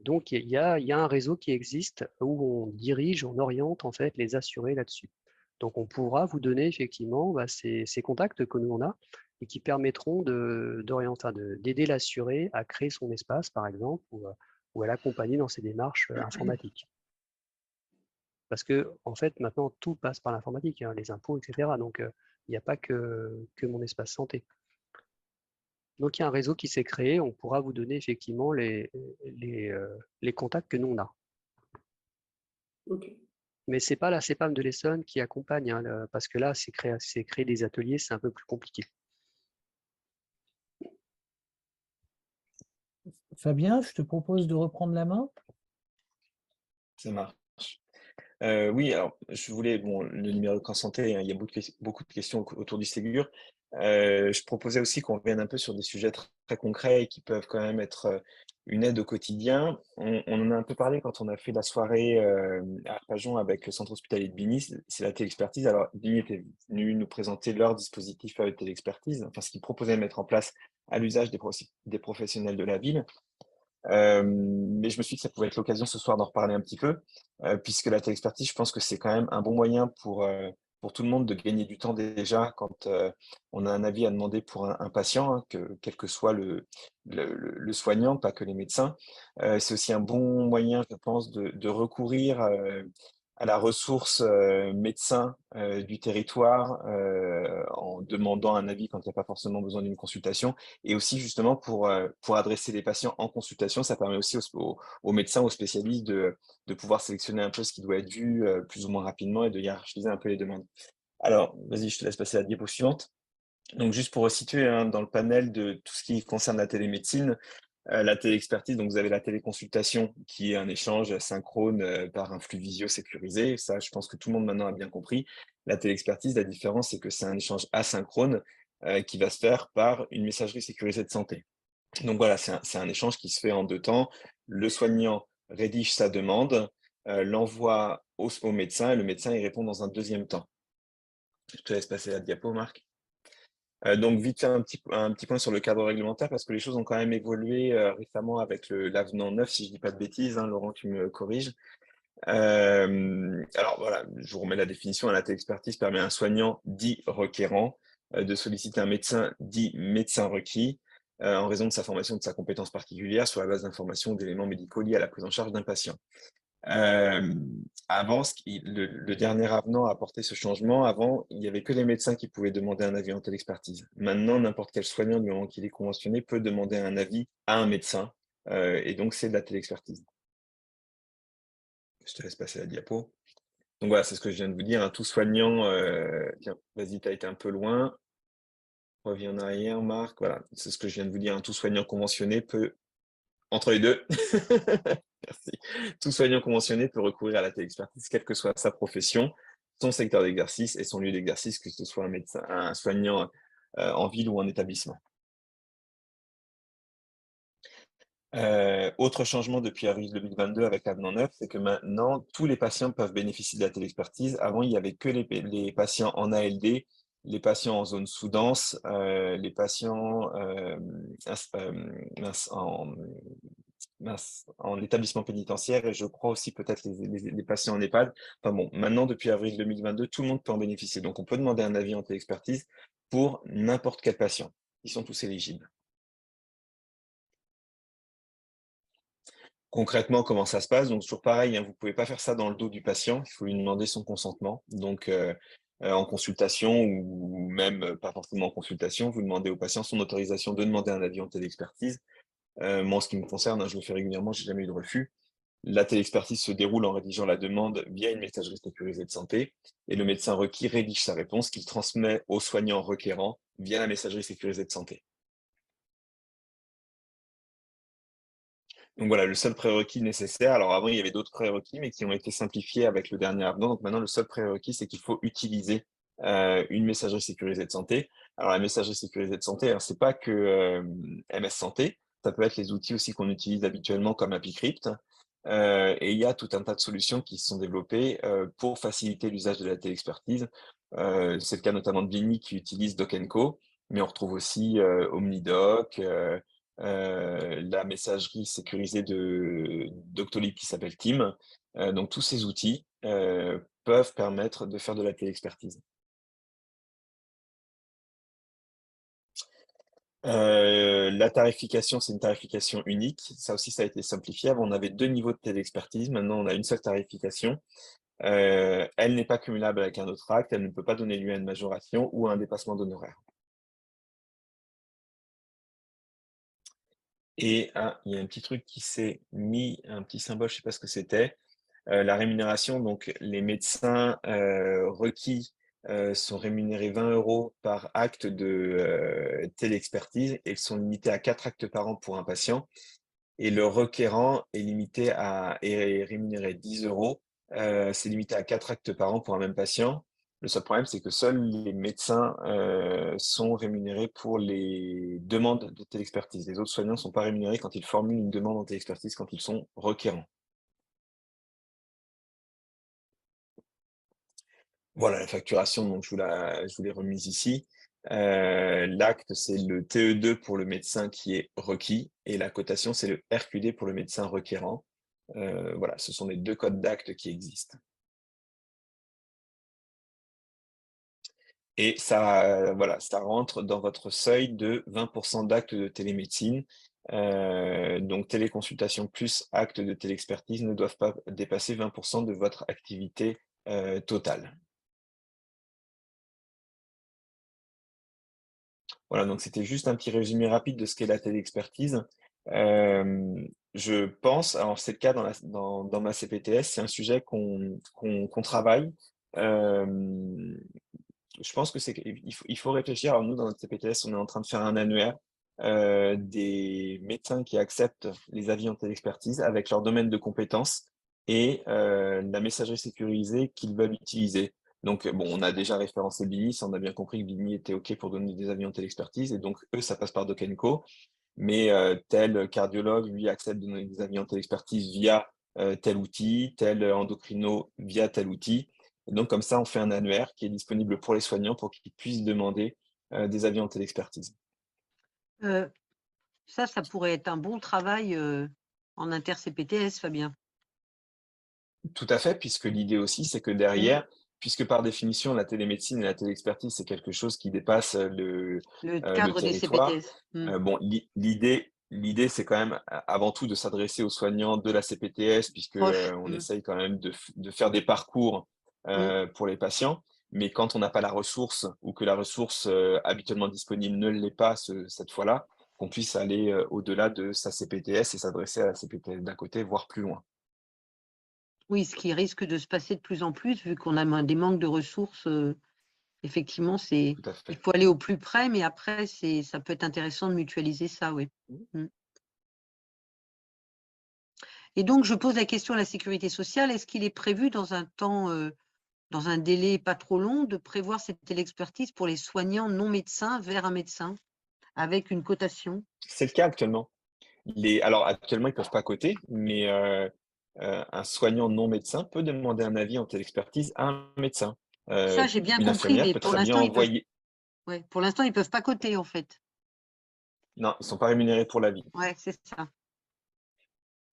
Donc il y a un réseau qui existe où on dirige, on oriente en fait les assurés là-dessus. Donc, on pourra vous donner effectivement ces contacts que nous on a et qui permettront d'aider l'assuré à créer son espace, par exemple, ou à l'accompagner dans ses démarches informatiques. Parce que, en fait, maintenant, tout passe par l'informatique, hein, les impôts, etc. Donc, il n'y a pas que mon espace santé. Donc, il y a un réseau qui s'est créé. On pourra vous donner effectivement les contacts que nous on a. Ok. Mais ce n'est pas la CPAM de l'Essonne qui accompagne, hein, parce que là, c'est créer des ateliers, c'est un peu plus compliqué. Fabien, je te propose de reprendre la main. Ça marche. Oui, alors je voulais, le numéro de santé, hein, il y a beaucoup de questions autour du Ségur. Je proposais aussi qu'on revienne un peu sur des sujets très concrets et qui peuvent quand même être une aide au quotidien. On en a un peu parlé quand on a fait la soirée à Arpajon avec le centre hospitalier de Bigny, c'est la téléexpertise. Alors, Bigny était venu nous présenter leur dispositif de téléexpertise, enfin ce qu'ils proposaient de mettre en place à l'usage des professionnels de la ville. Mais je me suis dit que ça pouvait être l'occasion ce soir d'en reparler un petit peu, puisque la téléexpertise, je pense que c'est quand même un bon moyen pour tout le monde de gagner du temps déjà quand on a un avis à demander pour un patient, hein, quel que soit le soignant, pas que les médecins. C'est aussi un bon moyen, je pense, de recourir à la ressource médecin du territoire en demandant un avis quand il n'y a pas forcément besoin d'une consultation. Et aussi justement pour adresser les patients en consultation, ça permet aussi aux médecins, aux spécialistes de pouvoir sélectionner un peu ce qui doit être vu plus ou moins rapidement et de hiérarchiser un peu les demandes. Alors, vas-y, je te laisse passer à la diapo suivante. Donc, juste pour resituer dans le panel de tout ce qui concerne la télémédecine, la téléexpertise, donc vous avez la téléconsultation qui est un échange synchrone par un flux visio sécurisé. Ça, je pense que tout le monde maintenant a bien compris. La téléexpertise, la différence, c'est que c'est un échange asynchrone qui va se faire par une messagerie sécurisée de santé. Donc voilà, c'est un échange qui se fait en 2 temps. Le soignant rédige sa demande, l'envoie au médecin et le médecin y répond dans un 2e temps. Je te laisse passer la diapo, Marc. Donc vite fait un petit point sur le cadre réglementaire parce que les choses ont quand même évolué récemment avec l'avenant 9, si je ne dis pas de bêtises, hein, Laurent, tu me corriges. Alors voilà, je vous remets la définition. La téléexpertise permet à un soignant dit requérant de solliciter un médecin dit médecin requis en raison de sa formation, de sa compétence particulière sur la base d'informations ou d'éléments médicaux liés à la prise en charge d'un patient. Avant, le dernier avenant a apporté ce changement. Avant, il n'y avait que les médecins qui pouvaient demander un avis en téléexpertise. Maintenant, n'importe quel soignant, du moment qu'il est conventionné, peut demander un avis à un médecin. Et donc, c'est de la téléexpertise. Je te laisse passer la diapo. Donc voilà, c'est ce que je viens de vous dire. Tout soignant, tiens, vas-y, tu as été un peu loin. Reviens en arrière, Marc. Voilà, c'est ce que je viens de vous dire. Tout soignant conventionné peut, entre les deux, merci. Tout soignant conventionné peut recourir à la téléexpertise, quelle que soit sa profession, son secteur d'exercice et son lieu d'exercice, que ce soit un médecin, un soignant en ville ou en établissement. Autre changement depuis avril 2022 avec l'avenant 9, c'est que maintenant, tous les patients peuvent bénéficier de la téléexpertise. Avant, il n'y avait que les patients en ALD, les patients en zone sous-dense, les patients en établissement pénitentiaire et je crois aussi peut-être les patients en EHPAD. Enfin bon, maintenant, depuis avril 2022, tout le monde peut en bénéficier. Donc, on peut demander un avis en téléexpertise pour n'importe quel patient. Ils sont tous éligibles. Concrètement, comment ça se passe? Donc, toujours pareil, vous ne pouvez pas faire ça dans le dos du patient. Il faut lui demander son consentement. Donc, en consultation ou même pas forcément en consultation, vous demandez au patient son autorisation de demander un avis en téléexpertise. Moi, en ce qui me concerne, je le fais régulièrement, je n'ai jamais eu de refus. La téléexpertise se déroule en rédigeant la demande via une messagerie sécurisée de santé et le médecin requis rédige sa réponse qu'il transmet au soignant requérant via la messagerie sécurisée de santé. Donc voilà, le seul prérequis nécessaire, alors avant il y avait d'autres prérequis mais qui ont été simplifiés avec le dernier avenant, donc maintenant le seul prérequis c'est qu'il faut utiliser une messagerie sécurisée de santé. Alors la messagerie sécurisée de santé, c'est pas que MS Santé, ça peut être les outils aussi qu'on utilise habituellement comme ApiCrypt, et il y a tout un tas de solutions qui se sont développées pour faciliter l'usage de la téléexpertise. C'est le cas notamment de Bini qui utilise Doc & Co, mais on retrouve aussi OmniDoc, la messagerie sécurisée de Doctolib qui s'appelle Team. Donc tous ces outils peuvent permettre de faire de la téléexpertise. La tarification, c'est une tarification unique. Ça aussi, ça a été simplifié. Avant, on avait 2 niveaux de téléexpertise. Maintenant, on a une seule tarification. Elle n'est pas cumulable avec un autre acte. Elle ne peut pas donner lieu à une majoration ou à un dépassement d'honoraires. Et il y a un petit truc qui s'est mis, un petit symbole, je ne sais pas ce que c'était. La rémunération, donc les médecins requis sont rémunérés 20 € par acte de téléexpertise et ils sont limités à 4 actes par an pour un patient. Et le requérant est rémunéré 10 €. C'est limité à 4 actes par an pour un même patient. Le seul problème, c'est que seuls les médecins sont rémunérés pour les demandes de téléexpertise. Les autres soignants ne sont pas rémunérés quand ils formulent une demande en téléexpertise, quand ils sont requérants. Voilà, la facturation, donc je vous l'ai remise ici. L'acte, c'est le TE2 pour le médecin qui est requis et la cotation, c'est le RQD pour le médecin requérant. Voilà, ce sont les 2 codes d'acte qui existent. Et ça, voilà, ça rentre dans votre seuil de 20% d'actes de télémédecine. Donc, téléconsultation plus actes de téléexpertise ne doivent pas dépasser 20% de votre activité totale. Voilà, donc c'était juste un petit résumé rapide de ce qu'est la téléexpertise. Je pense, alors c'est le cas dans ma CPTS, c'est un sujet qu'on travaille. Je pense que il faut réfléchir. Alors nous, dans notre CPTS, on est en train de faire un annuaire des médecins qui acceptent les avis en téléexpertise avec leur domaine de compétences et la messagerie sécurisée qu'ils veulent utiliser. Donc, bon, on a déjà référencé Bini, ça on a bien compris que Bini était OK pour donner des avis en téléexpertise, et donc eux, ça passe par Doc & Co. Mais tel cardiologue, lui, accepte de donner des avis en téléexpertise via tel outil, tel endocrino via tel outil. Et donc, comme ça, on fait un annuaire qui est disponible pour les soignants pour qu'ils puissent demander des avis en téléexpertise. Ça pourrait être un bon travail en inter-CPTS, Fabien. Tout à fait, puisque l'idée aussi, c'est que derrière, puisque par définition, la télémédecine et la téléexpertise, c'est quelque chose qui dépasse le cadre des territoire. CPTS. Bon, l'idée l'idée, c'est quand même avant tout de s'adresser aux soignants de la CPTS, puisque Proche. on essaye quand même de faire des parcours pour les patients. Mais quand on n'a pas la ressource ou que la ressource habituellement disponible ne l'est pas cette fois-là, qu'on puisse aller au-delà de sa CPTS et s'adresser à la CPTS d'à côté, voire plus loin. Oui, ce qui risque de se passer de plus en plus, vu qu'on a des manques de ressources. Effectivement, il Tout à fait. faut aller au plus près, mais après, ça peut être intéressant de mutualiser ça, oui. Et donc, je pose la question à la sécurité sociale, est-ce qu'il est prévu dans un temps, dans un délai pas trop long, de prévoir cette téléexpertise pour les soignants non médecins vers un médecin, avec une cotation? C'est le cas actuellement. Alors actuellement, ils ne peuvent pas coter, mais un soignant non médecin peut demander un avis en téléexpertise à un médecin. Ça, j'ai bien Une compris, infirmière mais peut pour très bien l'instant, envoyer. pour l'instant, ils peuvent pas coter, en fait. Non, ils ne sont pas rémunérés pour l'avis. Ouais, c'est ça.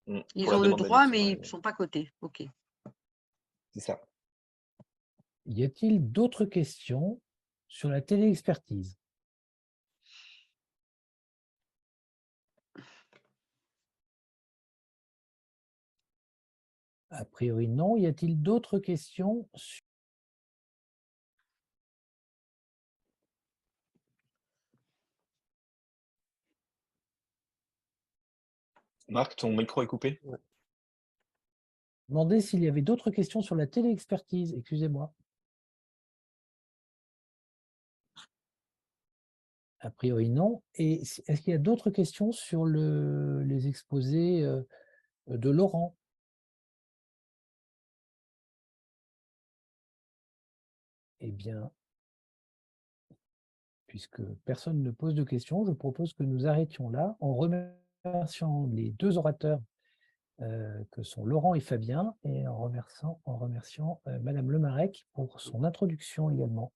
Pour Ils la ont le demande d'avis, droit, ils sont pas mais ils ne rémunérés. sont pas cotés. OK. C'est ça. Y a-t-il d'autres questions sur la téléexpertise? A priori, non. Y a-t-il d'autres questions Marc, ton micro est coupé? Demandez s'il y avait d'autres questions sur la téléexpertise, excusez-moi. A priori, non. Et est-ce qu'il y a d'autres questions sur les exposés de Laurent? Eh bien, puisque personne ne pose de questions, je propose que nous arrêtions là en remerciant les deux orateurs que sont Laurent et Fabien, et en remerciant Madame Lemarec pour son introduction également.